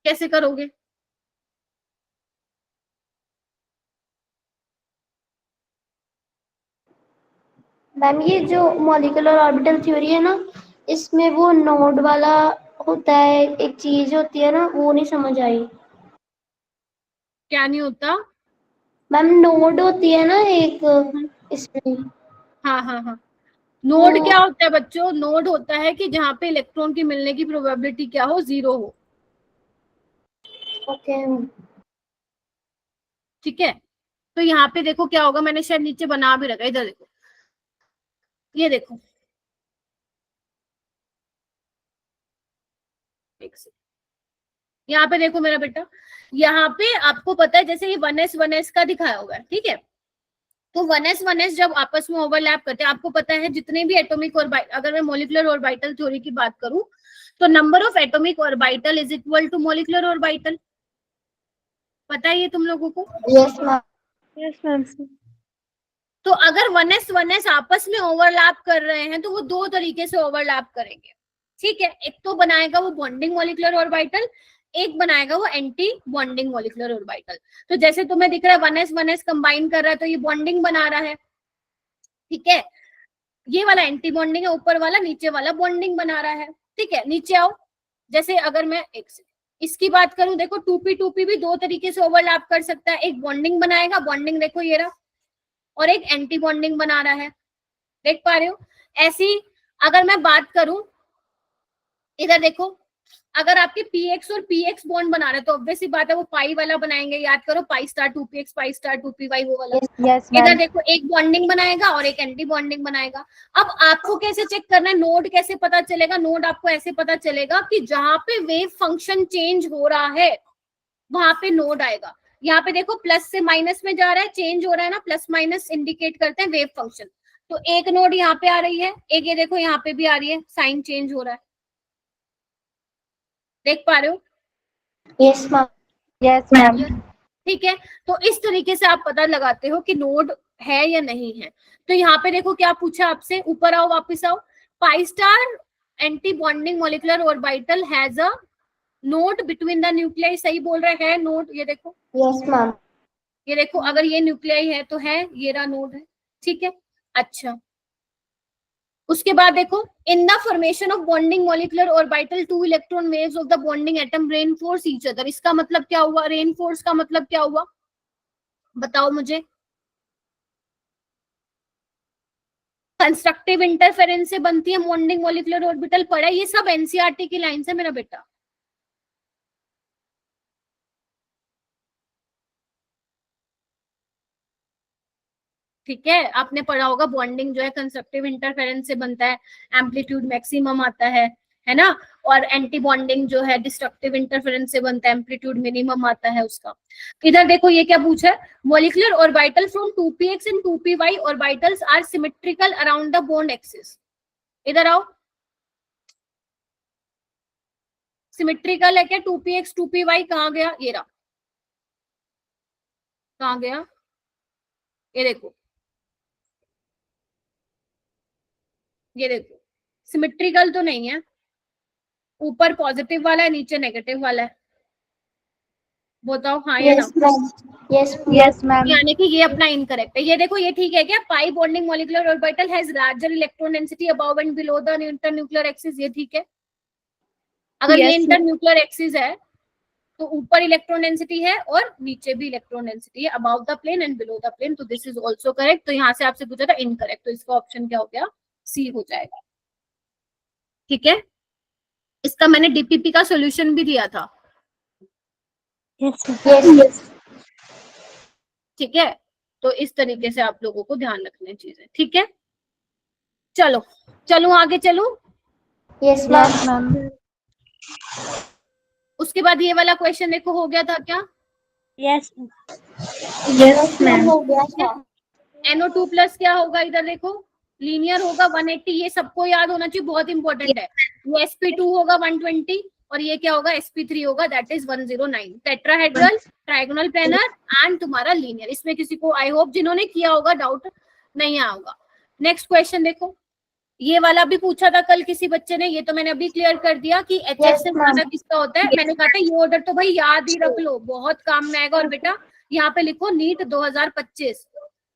कैसे करोगे? मैम ये जो मॉलिक्यूलर ऑर्बिटल थ्योरी है ना, इसमें वो नोड वाला होता है, एक चीज होती है ना, वो नहीं समझ आई। क्या नहीं होता? मैम नोड होती है ना एक, इसमें हाँ हाँ हाँ, वो। नोड क्या होता है बच्चों? नोड होता है कि जहाँ पे इलेक्ट्रॉन की मिलने की प्रोबेबिलिटी क्या हो, 0 हो। ओके। ठीक है, तो यहाँ पे देखो क्या होगा, मैंने शायद नीचे बना भी रखा है, इधर देखो, ये देखो, एक सेकंड, यहाँ पे देखो मेरा बेटा, यहाँ पे आपको पता है जैसे ये 1s का दिखाया हुआ है, ठीक है, तो 1s जब आपस में ओवरलैप करते हैं, आपको पता है जितने भी एटॉमिक ऑर्बिटल, अगर मैं मॉलिक्यूलर ऑर्बिटल थ्योरी की बात करूं तो number of atomic orbital is equal to molecular orbital, पता है ये तुम लोगों को? Yes ma'am. Yes ma'am. तो अगर 1s आपस में ओवरलैप कर रहे हैं तो वो दो तरीके से ओवरलैप करेंगे। ठीक है, एक तो बनाएगा वो बॉन्डिंग मॉलिक्यूलर ऑर्बिटल, एक बनाएगा वो एंटी बॉन्डिंग मॉलिक्यूलर ऑर्बिटल। तो जैसे तुम्हें दिख रहा है 1s कंबाइन कर रहा है तो ये बॉन्डिंग बना रहा है, ठीक है, ये वाला एंटी बॉन्डिंग है, ऊपर वाला, नीचे वाला बॉन्डिंग बना रहा है। ठीक है, नीचे आओ, जैसे अगर मैं एक से इसकी बात करूं, देखो 2p भी दो तरीके से ओवरलैप कर सकता है, एक बॉन्डिंग बनाएगा, बॉन्डिंग देखो ये रहा, और एक एंटी बॉन्डिंग बना रहा है, देख पा रहे हो? ऐसी अगर मैं बात करूं, इधर देखो, अगर आपके px और px बॉन्ड बना रहे हैं तो ऑब्वियसली बात है वो पाई वाला बनाएंगे, याद करो, pi star 2px pi star 2py, वो वाला। यस इधर मैम। देखो, एक बॉन्डिंग बनाएगा और एक एंटी बॉन्डिंग बनाएगा। अब आपको कैसे चेक करना है, नोड कैसे पता चलेगा? नोड आपको ऐसे पता चलेगा कि जहां पे वेव फंक्शन चेंज हो रहा है वहां पे नोड आएगा। यहाँ पे देखो प्लस से माइनस में जा रहा है, चेंज हो रहा है ना, प्लस माइनस इंडिकेट करते हैं वेव फंक्शन। तो एक नोड यहाँ पे आ रही है, एक ये देखो यहाँ पे भी आ रही है, साइन चेंज हो रहा है, देख पा रहे हो? Yes ma'am. Yes ma'am. ठीक है, तो इस तरीके से आप पता लगाते हो कि नोड है या नहीं है। तो यहाँ पे देखो क्या पूछा आपसे, ऊपर आओ, वापस आओ। Pi star anti bonding molecular orbital has a node between the nuclei, सही बोल रहे हैं नोड, ये देखो, यस मैम। ये देखो, अगर ये न्यूक्लियाई है तो है, ये रहा नोड है, ठीक है। अच्छा, उसके बाद देखो, in the formation of bonding molecular orbital two electron waves of the bonding atom reinforce each other. इसका मतलब क्या हुआ, रेनफोर्स का मतलब क्या हुआ, बताओ मुझे। कंस्ट्रक्टिव इंटरफेरेंस से बनती है बॉन्डिंग मॉलिक्यूलर ऑर्बिटल, पढ़ा, ये सब एनसीईआरटी की लाइन से मेरा बेटा। ठीक है, आपने पढ़ा होगा बॉन्डिंग जो है कंस्ट्रक्टिव इंटरफेरेंस से बनता है, एम्पलीट्यूड मैक्सिमम आता है ना, और एंटी बॉन्डिंग जो है डिस्ट्रक्टिव इंटरफेरेंस से बनता है, एम्पलीट्यूड मिनिमम आता है उसका। इधर देखो ये क्या पूछा है, molecular orbital from 2px and 2py orbitals are symmetrical around the bond axis. इधर आओ, सिमेट्रिकल है क्या, 2px 2py कहाँ गया, ये रहा, कहाँ गया, ये देखो, ये देखो, सिमेट्रिकल तो नहीं है, ऊपर पॉजिटिव वाला है, नीचे नेगेटिव वाला है, बताओ हाँ या ना। Yes ma'am. Yes yes ma'am. यानी कि ये अपना इनकरेक्ट है। ये देखो, ये ठीक है क्या, pi bonding molecular orbital has larger electron density above and below the internuclear axis, ये ठीक है। अगर ये Yes, इंटरन्यूक्लियर एक्सिस है तो ऊपर इलेक्ट्रॉन डेंसिटी है और नीचे भी इलेक्ट्रॉन डेंसिटी है, above the plane and below the plane, तो दिस इज आल्सो करेक्ट। तो यहाँ से आपसे पूछा था इनकरेक्ट, तो इसका ऑप्शन क्या हो गया, सी हो जाएगा। ठीक है, इसका मैंने डीपीपी का सॉल्यूशन भी दिया था। yes, yes. ठीक है, तो इस तरीके से आप लोगों को ध्यान रखने चीजें, ठीक है। चलो चलो आगे चलो। Yes yes, ma'am. ma'am. उसके बाद ये वाला क्वेश्चन देखो, हो गया था क्या, Yes, yes, ma'am. हो गया था। NO2 प्लस क्या होगा, इधर देखो, लीनियर होगा 180, ये सबको याद होना चाहिए, बहुत इंपॉर्टेंट है। ये sp2 होगा 120 और ये क्या होगा, sp3 होगा, that is 109। Tetrahedral, trigonal planar and तुम्हारा लीनियर। इसमें किसी को आई होप जिन्होंने किया होगा डाउट नहीं आया होगा। नेक्स्ट क्वेश्चन देखो, ये वाला भी पूछा था कल किसी बच्चे ने, ये तो मैंने अभी क्लियर कर दिया कि HF से ज्यादा किसका होता है। मैंने कहा था ये ऑर्डर तो भाई याद ही रख लो, बहुत काम में आएगा। और बेटा यहाँ पे लिखो नीट 2025,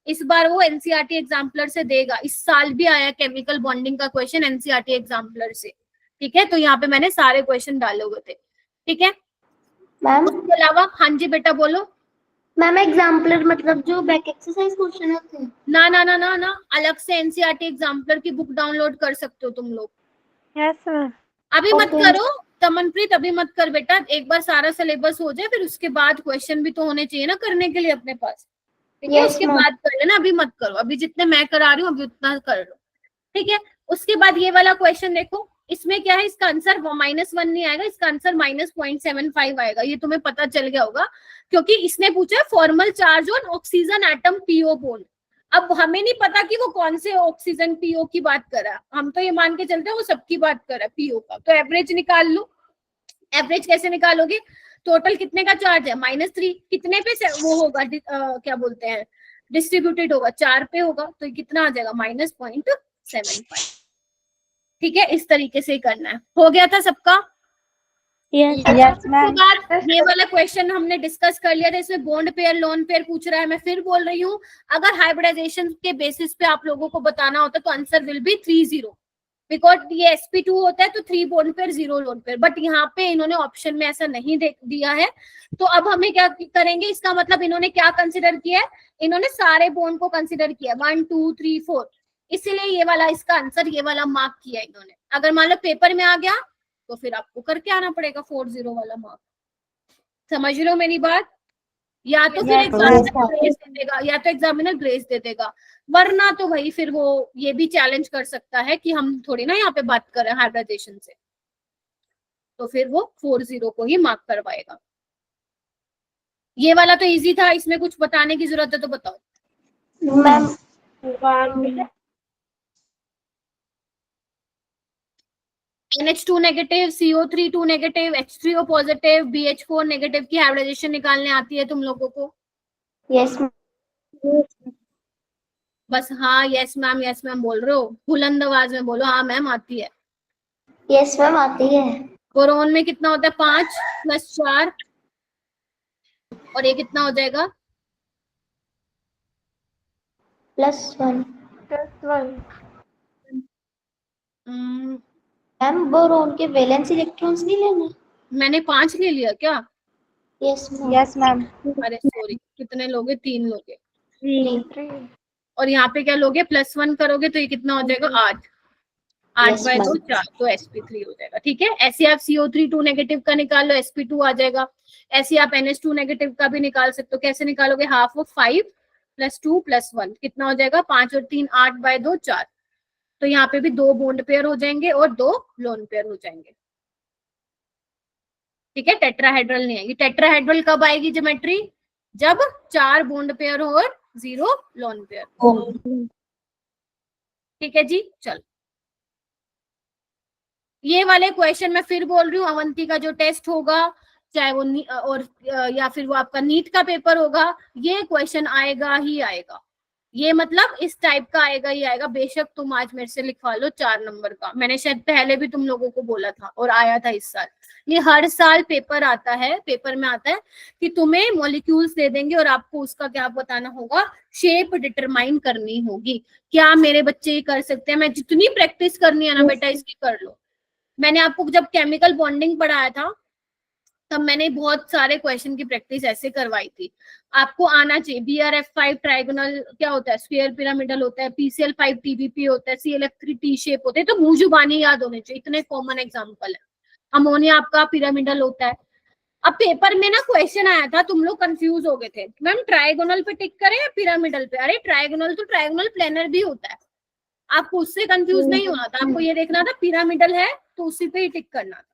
इस बार वो एनसीईआरटी एग्जाम्पलर से देगा। इस साल भी आया केमिकल बॉन्डिंग का क्वेश्चन एनसीईआरटी एग्जाम्पलर से, ठीक है। तो यहाँ पे मैंने सारे क्वेश्चन डाले हुए थे, ठीक है। मैम, उसके अलावा हाँ जी बेटा बोलो। मैम एग्जाम्पलर मतलब जो बैक एक्सरसाइज क्वेश्चन होते हैं? ना ना ना ना ना, अलग से एनसीईआरटी एग्जाम्पलर की बुक डाउनलोड कर सकते हो तुम लोग। Yes, ma'am. अभी मत Okay. करो तमनप्रीत, अभी मत कर बेटा, एक बार सारा सिलेबस हो जाए, फिर उसके बाद क्वेश्चन भी तो होने चाहिए ना करने के लिए अपने पास, ठीक है। Yes, उसके ma'am. बाद कर लेना, अभी मत करो, अभी जितने मैं करा रही हूँ अभी उतना कर लो, ठीक है। उसके बाद ये वाला क्वेश्चन देखो, इसमें क्या है, इसका आंसर -1 नहीं आएगा, इसका आंसर -0.75 आएगा। ये तुम्हें पता चल गया होगा क्योंकि इसने पूछा formal charge on oxygen atom PO bond. अब हमें नहीं पता कि वो कौन से ऑक्सीजन पीओ की बात कर रहा है, हम तो ये मान के चलते हैं वो सबकी बात कर रहा है पीओ का। तो एवरेज निकाल लो। एवरेज कैसे निकालोगे, टोटल कितने का चार्ज है, -3, कितने पे से वो होगा, क्या बोलते हैं, डिस्ट्रीब्यूटेड होगा, 4 पे होगा, तो कितना आ जाएगा, -0.75। ठीक है, इस तरीके से करना है। हो गया था सबका। Yes, उसके बाद ये वाला क्वेश्चन हमने डिस्कस कर लिया था, इसमें बॉन्ड पेयर लोन पेयर पूछ रहा है। मैं फिर बोल रही हूँ, अगर हाइब्रिडाइजेशन के बेसिस पे आप लोगों को बताना होता तो आंसर विल बी 30, बिकॉज ये sp2 होता है तो 3 bond pair 0 lone pair, but यहाँ पे इन्होंने ऑप्शन में ऐसा नहीं दिया है। तो अब हमें क्या करेंगे, इसका मतलब इन्होंने क्या कंसिडर किया है, इन्होंने सारे बॉन्ड को कंसिडर किया, 1 2 3 4, इसीलिए ये वाला इसका आंसर ये वाला मार्क किया इन्होंने। अगर मान लो पेपर में आ गया तो फिर आपको करके आना पड़ेगा 40 वाला मार्क। समझ रहे हो मेरी बात, या तो फिर एग्जामिनर ग्रेस दे देगा, या तो एग्जामिनर ग्रेस दे देगा, वरना तो भाई फिर वो ये भी चैलेंज कर सकता है कि हम थोड़ी ना यहाँ पे बात कर रहे हैं हाइब्रिडाइजेशन से, तो फिर वो 40 को ही मार्क करवाएगा। ये वाला तो इजी था, इसमें कुछ बताने की जरूरत है तो बताओ। Ma'am NH2 negative, CO3 2 negative, H3O positive, BH4 negative की हाइब्रिडाइजेशन निकालने आती है तुम लोगों को? यस बस हाँ यस मैम बोल रहे हो, बुलंद आवाज में बोलो हाँ मैम आती है। यस मैम आती है। बोरोन में कितना होता है? 5 + 4, और ये कितना हो जाएगा? +1। हम्म, मैम बोरोन के वैलेंस इलेक्ट्रॉन्स नहीं लेना। मैंने 5 ले लिया क्या? Yes ma'am. Yes ma'am. अरे सॉरी, कितने लोगे? 3 लोगे। 3। और यहाँ पे क्या लोगे? +1 करोगे तो ये कितना हो जाएगा? 8। 8 Yes, बाय 2 ma'am. 4, तो sp3 हो जाएगा। ठीक है, ऐसे आप CO3 2 नेगेटिव का निकाल लो, sp2 आ जाएगा। ऐसे आप NH2 नेगेटिव का भी निकाल सकते हो। कैसे निकालोगे? हाफ ऑफ 5 + 2 + 1 कितना हो जाएगा? 5 और 3 8 बाय 2 4। तो यहाँ पे भी 2 बॉन्ड पेयर हो जाएंगे और 2 लोन पेयर हो जाएंगे। ठीक है, टेट्राहेड्रल नहीं आएगी। टेट्राहेड्रल कब आएगी ज्योमेट्री? जब 4 बॉन्ड पेयर हो और 0 लोन पेयर। ठीक है जी, चलो ये वाले क्वेश्चन मैं फिर बोल रही हूँ, अवंती का जो टेस्ट होगा, चाहे वो और या फिर वो आपका नीट का पेपर होगा, ये क्वेश्चन आएगा ही आएगा। ये मतलब इस टाइप का आएगा ही आएगा। बेशक तुम आज मेरे से लिखवा लो 4 नंबर का, मैंने शायद पहले भी तुम लोगों को बोला था और आया था इस साल। ये हर साल पेपर आता है, पेपर में आता है कि तुम्हें मॉलिक्यूल्स दे देंगे और आपको उसका क्या बताना होगा? शेप डिटरमाइन करनी होगी। क्या मेरे बच्चे ये कर सकते हैं? मैं जितनी प्रैक्टिस करनी है ना बेटा इसकी कर लो। मैंने आपको जब केमिकल बॉन्डिंग पढ़ाया था तब मैंने बहुत सारे क्वेश्चन की प्रैक्टिस ऐसे करवाई थी। आपको आना चाहिए। BRF5 ट्राइगोनल क्या होता है? स्फीयर पिरामिडल होता है। PCl5 TBP होता है। CLF3 टी शेप होते हैं। तो मुंह जुबानी याद होने चाहिए, इतने कॉमन एग्जांपल है। अमोनिया आपका पिरामिडल होता है। अब पेपर में ना क्वेश्चन आया था, तुम लोग कंफ्यूज हो गए थे, मैम ट्राइगोनल पे टिक करें या पिरामिडल पे? अरे ट्राइगोनल तो ट्राइगोनल प्लेनर भी होता है, आपको उससे कंफ्यूज नहीं होना था। आपको ये देखना था पिरामिडल है तो उसी पे ही टिक करना था।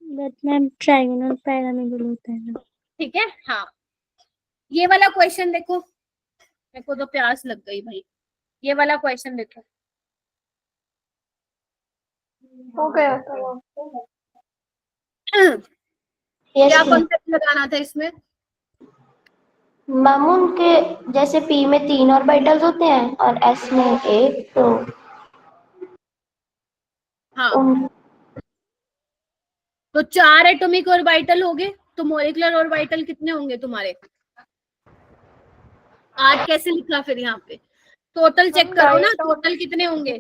बट मैम ट्रायंगल पिरामिडल होता है ना। ठीक है, हाँ ये वाला क्वेश्चन देखो, मेरे को तो प्यास लग गई भाई। ये वाला क्वेश्चन देखो, हो गया यस क्या मैम। कॉन्सेप्ट लगाना था इसमें? मैम उनके जैसे P में 3 ऑर्बिटल्स होते हैं और S में 1, तो हाँ उन तो 4 एटॉमिक ऑर्बिटल हो गए, तो मॉलिक्यूलर ऑर्बिटल कितने होंगे तुम्हारे? 8 कैसे लिखा फिर यहाँ पे? टोटल चेक करो ना, टोटल कितने होंगे?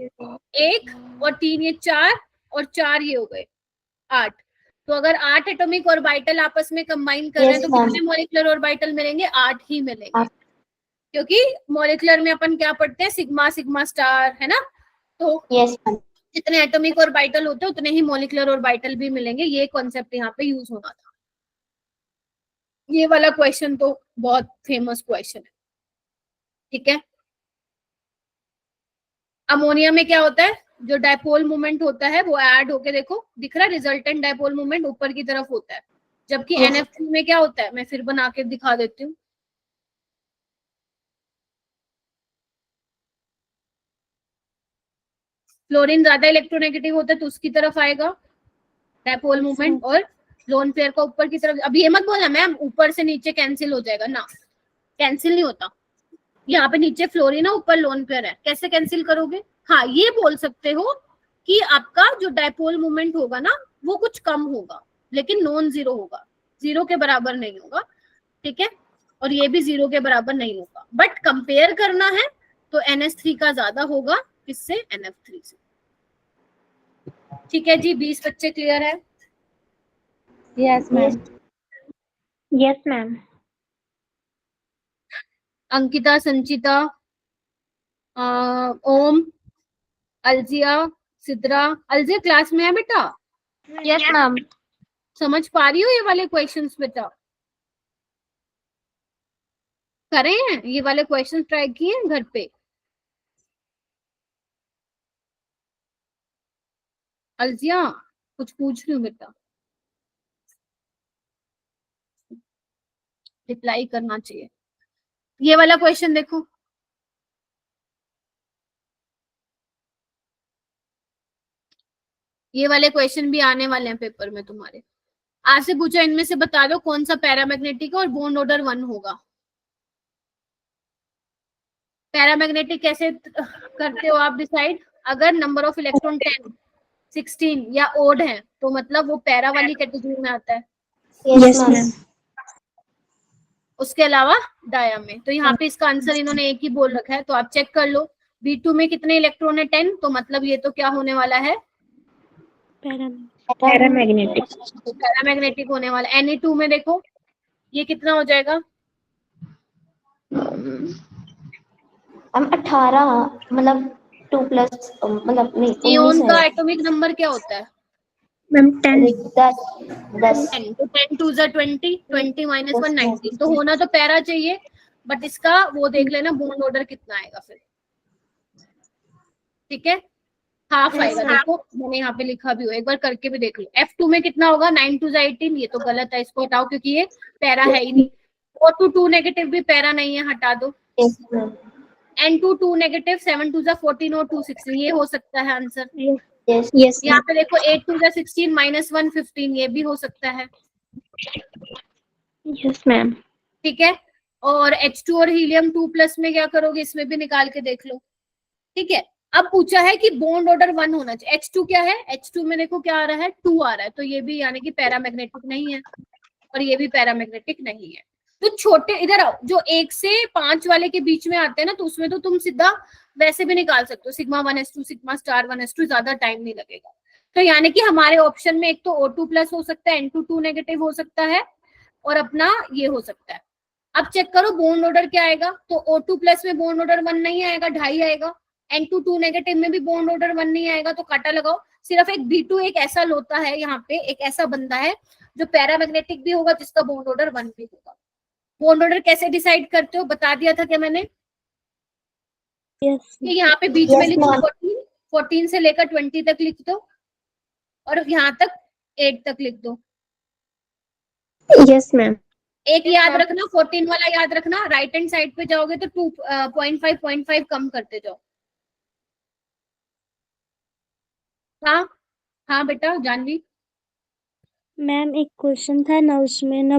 1 और 3 ये 4 और 4 ये हो गए 8। तो अगर 8 एटॉमिक ऑर्बिटल आपस में कंबाइन कर रहे हैं यस तो मैम। कितने मॉलिक्यूलर ऑर्बिटल मिलेंगे? 8 ही मिलेंगे। 8। क्योंकि मॉलिक्यूलर में अपन क्या पढ़ते हैं? सिग्मा सिग्मा स्टार, है ना? तो यस मैम। जितने एटॉमिक ऑर्बिटल होते हैं उतने ही मॉलिक्यूलर ऑर्बिटल भी मिलेंगे। ये कॉन्सेप्ट यहाँ पे यूज होना था। ये वाला क्वेश्चन तो बहुत फेमस क्वेश्चन है। ठीक है, अमोनिया में क्या होता है? जो डायपोल मोमेंट होता है वो ऐड होके, देखो दिख रहा है, रिजल्टेंट डायपोल मोमेंट ऊपर की तरफ होता है। जबकि यस NF3 में क्या होता है? मैं फिर बना के दिखा देती हूँ। फ्लोरीन ज्यादा इलेक्ट्रोनेगेटिव होता है तो उसकी तरफ आएगा डायपोल मोमेंट, और लोन पेयर का ऊपर की तरफ। अब ये मत बोलना मैम ऊपर से नीचे कैंसिल हो जाएगा ना, कैंसिल नहीं होता। यहाँ पे नीचे फ्लोरीन है, ऊपर लोन पेयर है, कैसे कैंसिल करोगे? हाँ ये बोल सकते हो कि आपका जो डायपोल मोमेंट होगा ना वो कुछ कम होगा, लेकिन नॉन जीरो होगा, 0 के बराबर नहीं होगा। ठीक है, और ये भी 0 के बराबर नहीं होगा। बट कंपेयर करना है तो NH3 का ज्यादा होगा, किससे? NF3 से। ठीक है जी, 20 बच्चे क्लियर है? Yes ma'am. Yes ma'am. Ankita, Sanchita, Om, Aljiya, Sidra. Aljiya class में है बेटा? Yes ma'am. समझ पा रही हो ये वाले क्वेश्चंस बेटा? करे हैं ये वाले क्वेश्चन, ट्राई किए हैं घर पे? अलजिया कुछ पूछ रही हूँ बेटा, रिप्लाई करना चाहिए। ये वाला क्वेश्चन देखो, ये वाले क्वेश्चन भी आने वाले हैं पेपर में तुम्हारे। आज से पूछा इनमें से बता दो कौन सा पैरामैग्नेटिक और बॉन्ड ऑर्डर 1 होगा। पैरामैग्नेटिक कैसे करते हो आप डिसाइड? अगर नंबर ऑफ इलेक्ट्रॉन 10, 16 या ओड है तो मतलब वो पैरा वाली कैटेगरी में आता है। Yes ma'am. उसके अलावा डाया में। तो यहाँ पे इसका आंसर इन्होंने एक ही बोल रखा है, तो आप चेक कर लो। B2 में कितने इलेक्ट्रॉन है? 10, तो मतलब ये तो क्या होने वाला है? पैरामैग्नेटिक। पैरामैग्नेटिक होने वाला। Na2 में देखो ये कितना हो जाएगा? हम 18 मतलब 2 प्लस मतलब नहीं 19 नियोन का है। एटॉमिक नंबर क्या होता है? मैम 10। 10 10 10, तो 10 2 20, 20 माइनस 1 19। तो होना तो पैरा चाहिए, बट इसका वो देख लेना बॉन्ड ऑर्डर कितना आएगा फिर। ठीक है, हाफ आएगा। देखो मैंने यहाँ पे लिखा भी हो, एक बार करके भी देख लो। F2 में कितना होगा? 9 2 18। ये तो गलत है, इसको हटाओ क्योंकि ये पैरा है ही नहीं। O2 2 नेगेटिव भी पैरा नहीं है, हटा दो। N2 2 नेगेटिव, 7 2 14 और 2 16, ये हो सकता है आंसर। यस यहाँ पे देखो 8 2 16 माइनस 1 15, ये भी हो सकता है। Yes ma'am. ठीक है, और H2 और हीलियम 2 प्लस में क्या करोगे? इसमें भी निकाल के देख लो। ठीक है, अब पूछा है कि बॉन्ड ऑर्डर 1 होना चाहिए। H2 क्या है? H2 में देखो क्या आ रहा है? 2 आ रहा है, तो ये भी यानी कि पैरामैग्नेटिक नहीं है, और ये भी पैरामैग्नेटिक नहीं है। तो छोटे, इधर आओ, जो 1 से 5 वाले के बीच में आते हैं ना, तो उसमें तो तुम सीधा वैसे भी निकाल सकते हो, sigma 1s2 sigma star 1s2, ज्यादा टाइम नहीं लगेगा। तो यानी कि हमारे ऑप्शन में एक तो O2 प्लस हो सकता है, N2 2 नेगेटिव हो सकता है, और अपना ये हो सकता है। अब चेक करो बॉन्ड ऑर्डर क्या आएगा। तो O2 प्लस में बॉन्ड ऑर्डर 1 नहीं आएगा, 2.5 आएगा। N2 2 नेगेटिव में भी बॉन्ड ऑर्डर 1 नहीं आएगा, तो काटा लगाओ। सिर्फ एक B2 एक ऐसा लोता है, यहाँ पे एक ऐसा बंदा है जो पैरामैग्नेटिक भी होगा, जिसका बॉन्ड ऑर्डर 1 भी होगा। बॉन्ड ऑर्डर कैसे डिसाइड करते हो बता दिया था क्या मैंने? यस कि यहाँ पे बीच में लिखो 14 से लेकर 20 तक लिख दो, और यहाँ तक 8 तक लिख दो। Yes ma'am. एक याद रखना, 14 वाला याद रखना, राइट हैंड साइड पे जाओगे तो 2.5 कम करते जाओ। हाँ हाँ बेटा जानवी। मैम एक क्वेश्चन था ना, उसमें ना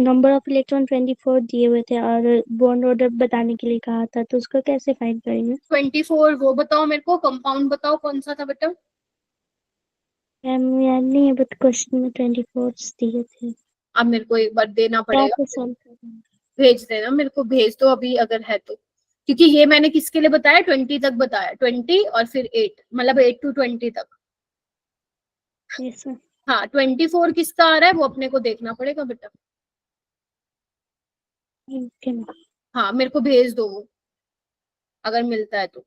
नंबर ऑफ इलेक्ट्रॉन 24 दिए हुए थे और बॉन्ड ऑर्डर बताने के लिए कहा था, तो उसको कैसे फाइंड करेंगे? 24 वो बताओ मेरे को, कंपाउंड बताओ कौन सा था बेटा? मैम याद नहीं है, बट क्वेश्चन में 24 दिए थे। अब मेरे को एक बार देना पड़ेगा, कैसे solve करेंगे? भेज देना मेरे को, भेज दो अभी अगर है तो। क्योंकि ये मैंने किसके लिए बताया? 20 तक बताया, 20 और फिर 8, मतलब 8 to 20 तक। Yes ma'am. हाँ 24 किसका आ रहा है वो अपने को देखना पड़ेगा बेटा। Okay ma'am. हाँ मेरे को भेज दो वो, अगर मिलता है तो।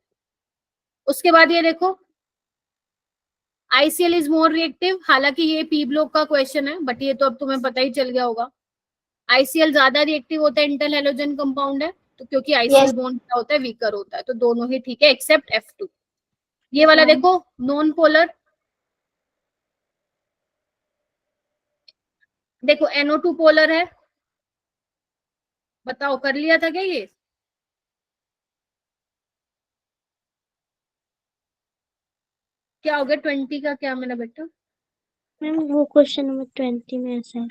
उसके बाद ये देखो ICL इज मोर रिएक्टिव, हालांकि ये पी ब्लॉक का क्वेश्चन है, बट ये तो अब तुम्हें पता ही चल गया होगा। ICL ज्यादा रिएक्टिव होता है, इंटर हेलोजन कंपाउंड है, तो क्योंकि ICL बॉन्ड क्या होता है? वीकर होता है, तो दोनों ही ठीक है एक्सेप्ट F2। ये वाला देखो नॉन पोलर, देखो NO2 पोलर है, बताओ कर लिया था क्या ये? क्या हो गया 20 का क्या मेरा बेटा? मैम वो क्वेश्चन नंबर 20 में ऐसा है।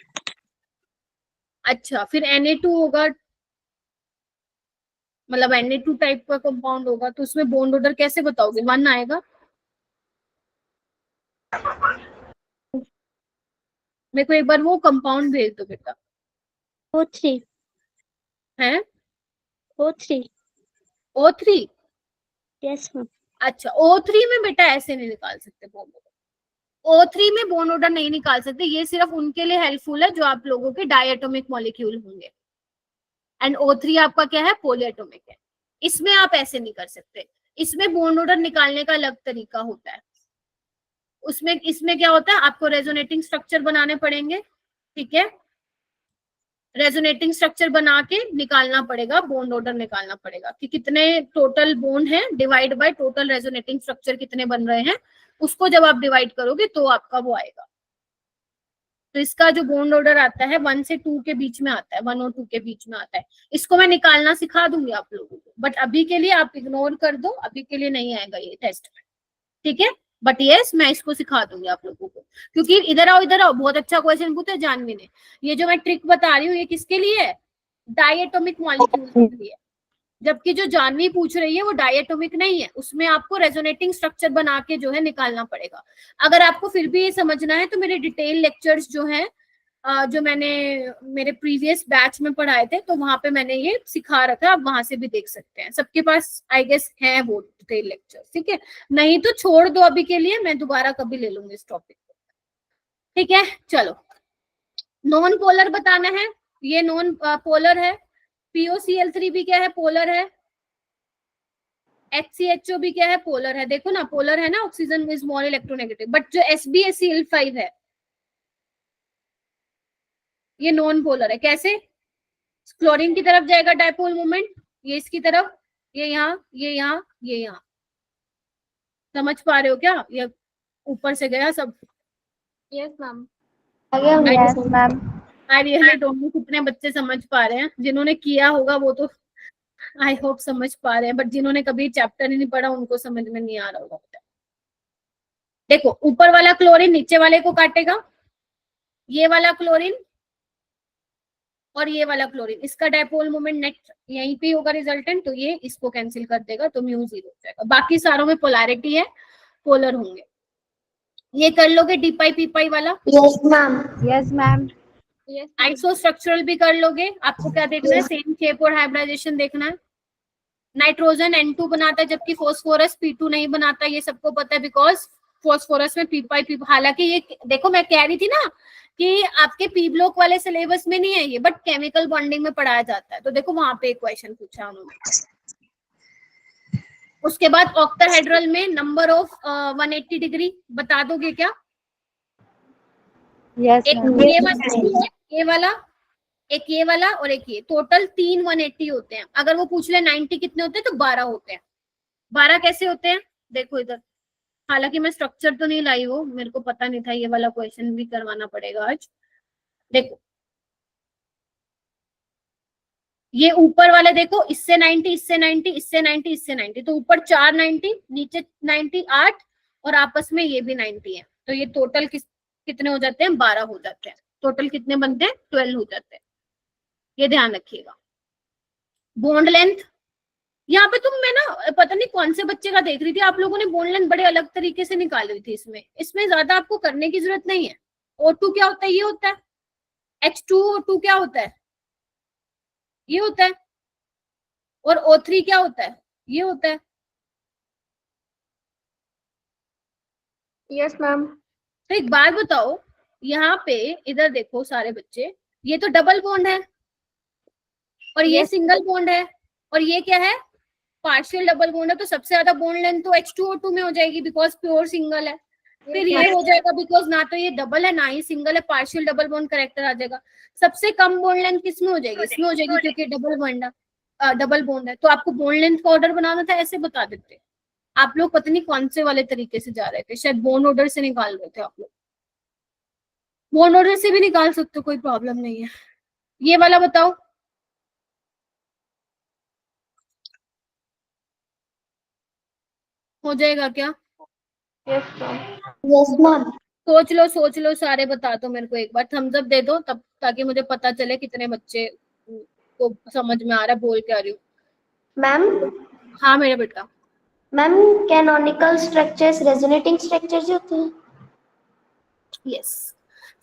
अच्छा फिर Na2 होगा, मतलब Na2 टाइप का कंपाउंड होगा, तो उसमें बॉन्ड ऑर्डर कैसे बताओगे? 1 आएगा। मेरे को एक बार वो कंपाउंड भेज दो बेटा। O3। है O3। O3? Yes ma'am. अच्छा O3 में बेटा ऐसे नहीं निकाल सकते बॉन्ड ऑर्डर। O3 में बॉन्ड ऑर्डर नहीं निकाल सकते, ये सिर्फ उनके लिए हेल्पफुल है जो आप लोगों के डायटोमिक मॉलिक्यूल होंगे। एंड O3 आपका क्या है? पॉलीएटॉमिक है। इसमें आप ऐसे नहीं कर सकते, इसमें बॉन्ड ऑर्डर निकालने का अलग तरीका होता है। उसमें इसमें क्या होता है? आपको रेजोनेटिंग स्ट्रक्चर बनाने पड़ेंगे, ठीक है? रेजोनेटिंग स्ट्रक्चर बना के निकालना पड़ेगा, बॉन्ड ऑर्डर निकालना पड़ेगा कि कितने टोटल बॉन्ड हैं divide by total resonating structure कितने बन रहे हैं, उसको जब आप डिवाइड करोगे तो आपका वो आएगा। तो इसका जो बॉन्ड ऑर्डर आता है 1 से 2 के बीच में आता है, 1 और 2 के बीच में आता है। इसको मैं निकालना सिखा दूंगी आप लोगों को, बट अभी के लिए आप इग्नोर कर दो, अभी के लिए नहीं आएगा ये टेस्ट में, ठीक है? बट यस मैं इसको सिखा दूंगी आप लोगों को, क्योंकि इधर आओ, बहुत अच्छा क्वेश्चन पूछा जानवी ने। ये जो मैं ट्रिक बता रही हूँ ये किसके लिए है? डायटोमिक मॉलिक्यूल के लिए। जबकि जो जानवी पूछ रही है वो डायटोमिक नहीं है, उसमें आपको रेजोनेटिंग स्ट्रक्चर बना के जो है निकालना पड़ेगा। अगर आपको फिर भी ये समझना है तो मेरे डिटेल लेक्चर्स जो हैं जो मैंने मेरे प्रीवियस बैच में पढ़ाए थे तो वहां पे मैंने ये सिखा रखा है, आप वहां से भी देख सकते हैं। सबके पास आई गेस है वो डिटेल लेक्चर, ठीक है? नहीं तो छोड़ दो अभी के लिए, मैं दोबारा कभी ले लूंगी इस टॉपिक को, ठीक है? चलो, नॉन पोलर बताना है। ये नॉन पोलर है। POCl3 भी क्या है? पोलर है। HCHO भी क्या है? पोलर है। देखो ना, पोलर है ना, oxygen is more electronegative. But जो SbScl5 है ये नॉन पोलर है। कैसे? क्लोरीन की तरफ जाएगा डायपोल मोमेंट, ये इसकी तरफ, ये यहाँ, ये यहाँ, ये यहाँ। समझ पा रहे हो क्या? ये ऊपर से गया सब। Yes ma'am. Yes ma'am. I really don't know कितने बच्चे समझ पा रहे हैं। जिन्होंने किया होगा वो तो आई होप समझ पा रहे हैं, बट जिन्होंने कभी चैप्टर ही नहीं पढ़ा उनको समझ में नहीं आ रहा होगा। देखो, ऊपर वाला क्लोरीन नीचे वाले को काटेगा, ये वाला क्लोरीन और ये वाला क्लोरीन, इसका डायपोल मोमेंट नेट यहीं पे होगा रिजल्टेंट, तो ये इसको कैंसिल कर देगा, तो म्यू 0 हो जाएगा। बाकी सारों में पोलैरिटी है, पोलर होंगे। ये कर लोगे डी पाई पी पाई वाला? Yes ma'am. Yes ma'am. Isostructural भी कर लोगे। आपको क्या देखना है? सेम शेप और हाइब्रिडाइजेशन देखना है। नाइट्रोजन N2 बनाता है जबकि फास्फोरस P2 नहीं बनाता, ये सबको पता है, बिकॉज फास्फोरस में पी पाई पी। हालांकि ये देखो मैं कह रही थी ना कि आपके पी ब्लॉक वाले सिलेबस में नहीं है ये, बट केमिकल बॉन्डिंग में पढ़ाया जाता है। तो देखो वहां पे एक क्वेश्चन पूछा उन्होंने। उसके बाद ऑक्टाहेड्रल में नंबर ऑफ 180 डिग्री बता दोगे क्या? यस एक मैम। ये वाला, एक ये वाला और एक ये, टोटल 3 180 होते हैं। अगर वो पूछ ले 90 कितने होते हैं तो 12 होते हैं। 12 कैसे होते हैं? देखो इधर, हालांकि मैं स्ट्रक्चर तो नहीं लाई हूँ, मेरे को पता नहीं था, ये वाला क्वेश्चन भी करवाना पड़ेगा आज। देखो ये ऊपर वाले देखो, इससे 90, इससे 90, इससे 90, इससे 90, तो ऊपर 4 90, नीचे 90 8 और आपस में ये भी 90 है। तो ये टोटल कितने हो जाते हैं? 12 हो जाते हैं। टोटल कितने बनते हैं? 12 हो जाते हैं। ये ध्यान रखिएगा। बॉन्ड लेंथ, यहाँ पे तुम, मैं ना पता नहीं कौन से बच्चे का देख रही थी, आप लोगों ने बॉन्ड लेंथ बड़े अलग तरीके से निकाल रही थी। इसमें ज्यादा आपको करने की जरूरत नहीं है। O2 क्या होता है? ये होता है। H2O2 क्या होता है? ये होता है। और O3 क्या होता है? ये होता है। Yes ma'am. तो एक बार बताओ, यहाँ पे इधर देखो सारे बच्चे, ये तो डबल बॉन्ड है और ये सिंगल बॉन्ड है, और ये क्या है? पार्शियल डबल बॉन्ड है। तो सबसे ज्यादा बॉन्ड लेंथ तो H2O2 में हो जाएगी बिकॉज प्योर सिंगल है। फिर ये हो जाएगा बिकॉज ना तो ये डबल है ना ही सिंगल है, पार्शियल डबल बॉन्ड करेक्टर आ जाएगा। सबसे कम बॉन्ड लेंथ किसमें हो जाएगी? इसमें हो जाएगी, क्योंकि डबल बॉन्ड है। तो आपको बॉन्ड लेंथ का ऑर्डर बनाना था, ऐसे बता देते। आप लोग पता नहीं कौन से वाले तरीके से जा रहे थे, शायद बॉन्ड ऑर्डर से निकाल रहे थे आप लोग। बॉन्ड ऑर्डर से भी निकाल सकते हो, कोई प्रॉब्लम नहीं है। ये वाला बताओ, हो जाएगा क्या? Yes ma'am. Yes ma'am. सोच लो सारे, बता दो मेरे को एक बार, थम्स अप दे दो तब, ताकि मुझे पता चले कितने बच्चे को समझ में आ रहा है बोल के आ रही हूँ। मैम। हाँ मेरा बेटा। Ma'am canonical structures resonating structures ही होते हैं? Yes,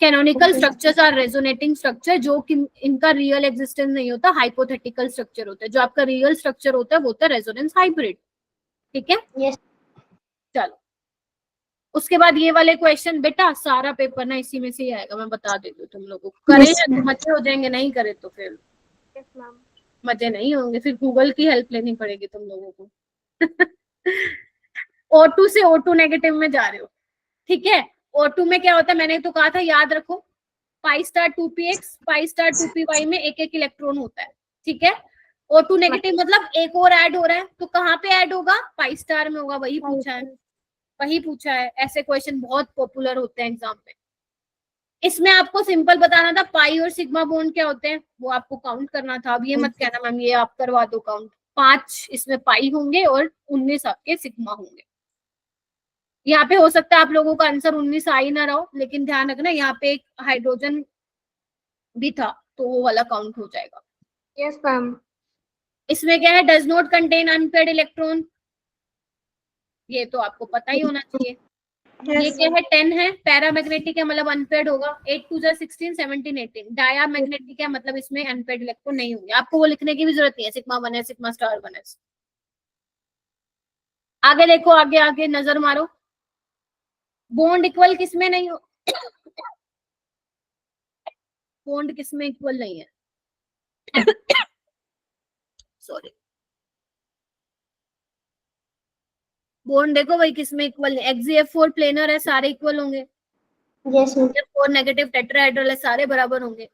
canonical structures are resonating structure, जो कि इनका रियल एग्जिस्टेंस नहीं होता, हाइपोथेटिकल स्ट्रक्चर होता है। जो आपका रियल स्ट्रक्चर होता है वो होता है रेजोनेंस हाइब्रिड, ठीक है? यस। चलो, उसके बाद ये वाले क्वेश्चन बेटा सारा पेपर ना इसी में से ही आएगा, मैं बता देती हूँ तुम लोगों को। करें तो मजे हो जाएंगे, नहीं करे तो फिर यस मैम। मजे नहीं होंगे, फिर गूगल की हेल्प लेनी पड़ेगी तुम लोगों को। O2 से O2 नेगेटिव में जा रहे हो, ठीक है? O2 में क्या होता है? मैंने तो कहा था, याद रखो, pi star 2px pi star 2py में एक एक इलेक्ट्रॉन होता है, ठीक है? O2 नेगेटिव मतलब एक और ऐड हो रहा है, तो कहाँ पे ऐड होगा? पाई स्टार में होगा। वही पूछा है। ऐसे क्वेश्चन बहुत पॉपुलर होते हैं एग्जाम में। इसमें आपको सिंपल बताना था, पाई और सिग्मा बॉन्ड क्या होते हैं वो आपको काउंट करना था। अब ये मत कहना मैम ये आप करवा दो काउंट। 5 इसमें पाई होंगे और 19 आपके सिग्मा होंगे। यहाँ पे हो सकता है आप लोगों का आंसर 19 आ ही ना रहा हो, लेकिन ध्यान रखना यहाँ पे एक हाइड्रोजन भी था तो वो वाला काउंट हो जाएगा। Yes ma'am. इसमें क्या है, does not contain unpaired electron, ये तो आपको पता ही होना चाहिए। ये क्या है, 10 है, पैरामैग्नेटिक है मतलब अनपेयर्ड होगा, 8 2 16 17 18, डायामैग्नेटिक है मतलब इसमें अनपेयर्ड इलेक्ट्रॉन नहीं होंगे। आपको वो लिखने की भी जरूरत नहीं है, सिग्मा 1 है, सिग्मा स्टार 1 है। आगे देखो, आगे आगे नजर मारो, बॉन्ड इक्वल किसमें नहीं हो, बॉन्ड किसमें इक्वल नहीं है, सॉरी, बॉन्ड देखो भाई किसमें इक्वल है, XeF4 प्लेनर है, सारे इक्वल होंगे। Yes ma'am. XeF4 negative tetrahedral है, सारे बराबर होंगे।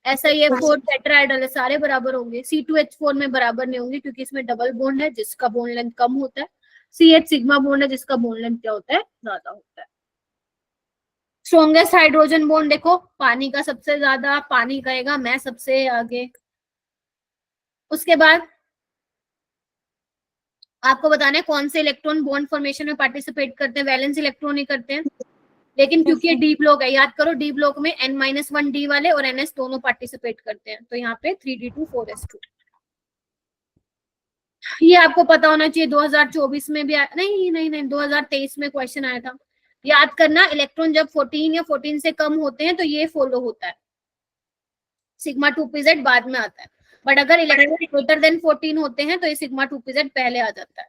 SiF4 टेट्राहेड्रल है, सारे बराबर होंगे। C2H4 में बराबर नहीं होंगे क्योंकि इसमें डबल बॉन्ड है जिसका बॉन्ड लेंथ कम होता है। CH सिग्मा बॉन्ड है जिसका बॉन्ड लेंथ क्या होता है, ज्यादा होता है। स्ट्रॉन्गेस्ट हाइड्रोजन बॉन्ड देखो, पानी का सबसे ज्यादा, पानी कहेगा मैं सबसे आगे। उसके बाद आपको बताना है कौन से इलेक्ट्रॉन बॉन्ड फॉर्मेशन में पार्टिसिपेट करते हैं, वैलेंस इलेक्ट्रॉन ही करते हैं, लेकिन क्योंकि ये डी ब्लॉक है, याद करो डी ब्लॉक में N-1 डी वाले और NS दोनों पार्टिसिपेट करते हैं, तो यहाँ पे 3d2 4s2। ये आपको पता होना चाहिए, 2024 में भी नहीं 2023 में क्वेश्चन आया था। याद करना, इलेक्ट्रॉन जब 14 या 14 से कम होते हैं तो ये फॉलो होता है, सिग्मा 2pz बाद में आता है, बट अगर इलेक्ट्रॉन ग्रेटर देन 14 होते हैं तो ये सिग्मा 2pz पहले आ जाता है।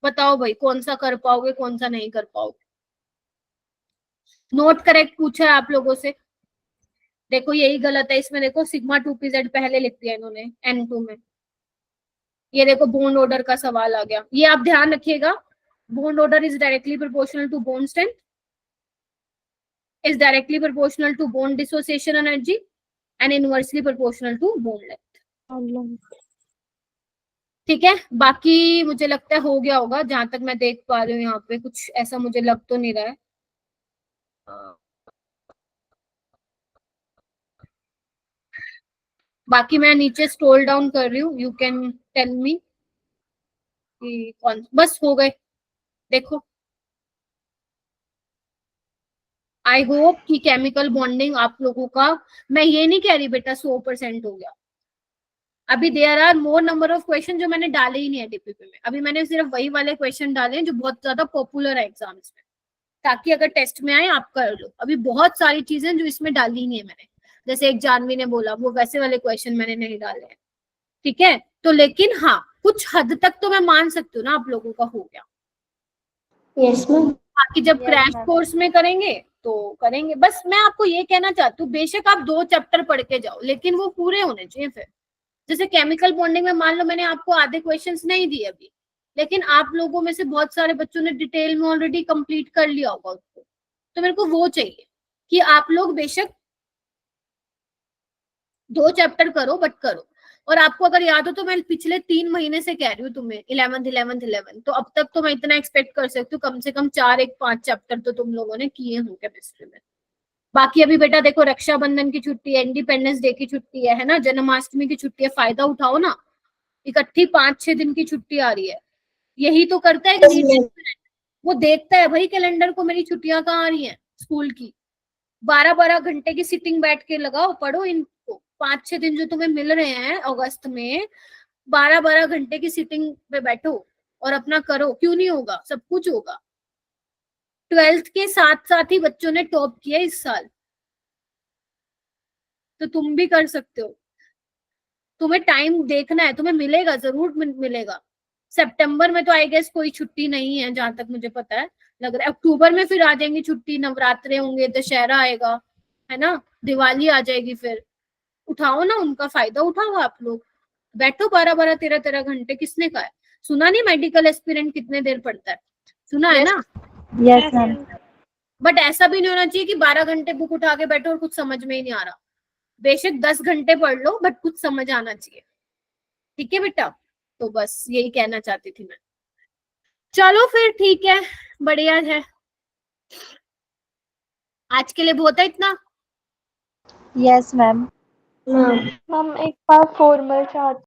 बताओ भाई कौन सा कर पाओगे, कौन सा नहीं कर पाओगे। नोट करेक्ट पूछा है आप लोगों से, देखो यही गलत है इसमें, देखो सिग्मा 2pz पहले लिख दिया इन्होंने N2 में। ये देखो बॉन्ड ऑर्डर का सवाल आ गया, ये आप ध्यान रखिएगा, bond order is directly proportional to bond strength, is directly proportional to bond dissociation energy and inversely proportional to bond length। ठीक है, बाकी मुझे लगता है हो गया होगा, जहां तक मैं देख पा रही हूँ यहाँ पे कुछ ऐसा मुझे लग तो नहीं रहा है। बाकी मैं नीचे स्क्रॉल डाउन कर रही हूँ, यू कैन टेल मी कि कौन, बस हो गए। देखो आई होप कि केमिकल बॉन्डिंग आप लोगों का, मैं ये नहीं कह रही बेटा 100% हो गया, अभी there are more number of question जो मैंने डाले ही नहीं है डीपीपी में, अभी मैंने सिर्फ वही वाले क्वेश्चन डाले हैं जो बहुत ज्यादा पॉपुलर है एग्जाम्स में, ताकि अगर टेस्ट में आए आप कर लो। अभी बहुत सारी चीजें जो इसमें डाली नहीं है मैंने, जैसे एक जानवी ने बोला वो वैसे वाले क्वेश्चन मैंने नहीं डाले हैं, ठीक है। तो लेकिन हाँ कुछ हद तक तो मैं मान सकती हूँ ना आप लोगों का हो गया। Yes ma'am. बाकी जब क्रैश कोर्स में करेंगे तो करेंगे। बस मैं आपको ये कहना चाहती हूँ, बेशक आप 2 चैप्टर पढ़ के जाओ लेकिन वो पूरे होने चाहिए। फिर जैसे केमिकल बॉन्डिंग में मान लो मैंने आपको आधे क्वेश्चंस नहीं दिए अभी, लेकिन आप लोगों में से बहुत सारे बच्चों ने डिटेल में ऑलरेडी कंप्लीट कर लिया होगा उसको, तो मेरे को वो चाहिए कि आप लोग बेशक 2 चैप्टर करो बट करो। और आपको अगर याद हो तो मैं पिछले 3 महीने से कह रही हूँ तुम्हें 11 तो अब तक तो मैं इतना एक्सपेक्ट कर सकती हूँ कम से कम 4-5 चैप्टर तो तुम लोगों ने किए हों केमिस्ट्री में। बाकी अभी बेटा देखो रक्षाबंधन की छुट्टी है, इंडिपेंडेंस डे की छुट्टी है ना, जन्माष्टमी की छुट्टी है, फायदा उठाओ ना, इकट्ठी 5-6 दिन की छुट्टी आ रही है। यही तो करता है वो देखता है भाई कैलेंडर को, मेरी छुट्टियां कहाँ आ रही हैं स्कूल की, 12-12 घंटे की सिटिंग बैठ के लगाओ, पढ़ो इनको, 5-6 दिन जो तुम्हें मिल रहे हैं अगस्त में, 12-12 घंटे की सिटिंग पे बैठो और अपना करो। क्यों नहीं होगा, सब कुछ होगा। 12th के साथ साथ ही बच्चों ने टॉप किया इस साल, तो तुम भी कर सकते हो। तुम्हें टाइम देखना है, तुम्हें मिलेगा, जरूर मिलेगा। सितंबर में तो आई गेस कोई छुट्टी नहीं है जहां तक मुझे पता है, लग रहा है अक्टूबर में फिर आ जाएंगी छुट्टी, नवरात्रे होंगे, दशहरा आएगा, है ना, दिवाली आ जाएगी, फिर उठाओ ना, उनका फायदा उठाओ आप लोग, बैठो 12-12 13-13 घंटे, किसने कहा है? सुना नहीं मेडिकल एस्पिरेंट कितने देर पढ़ता है, सुना है ना? Yes ma'am. बट ऐसा भी नहीं होना चाहिए कि 12 घंटे बुक उठा के बैठो और कुछ समझ में ही नहीं आ रहा। बेशक 10 घंटे पढ़ लो बट कुछ समझ आना चाहिए, ठीक है बेटा। तो बस यही कहना चाहती थी मैं। चलो फिर ठीक है, बढ़िया है, आज के लिए बहुत है इतना। Yes ma'am. मैम हम एक बार फॉर्मल चार्ट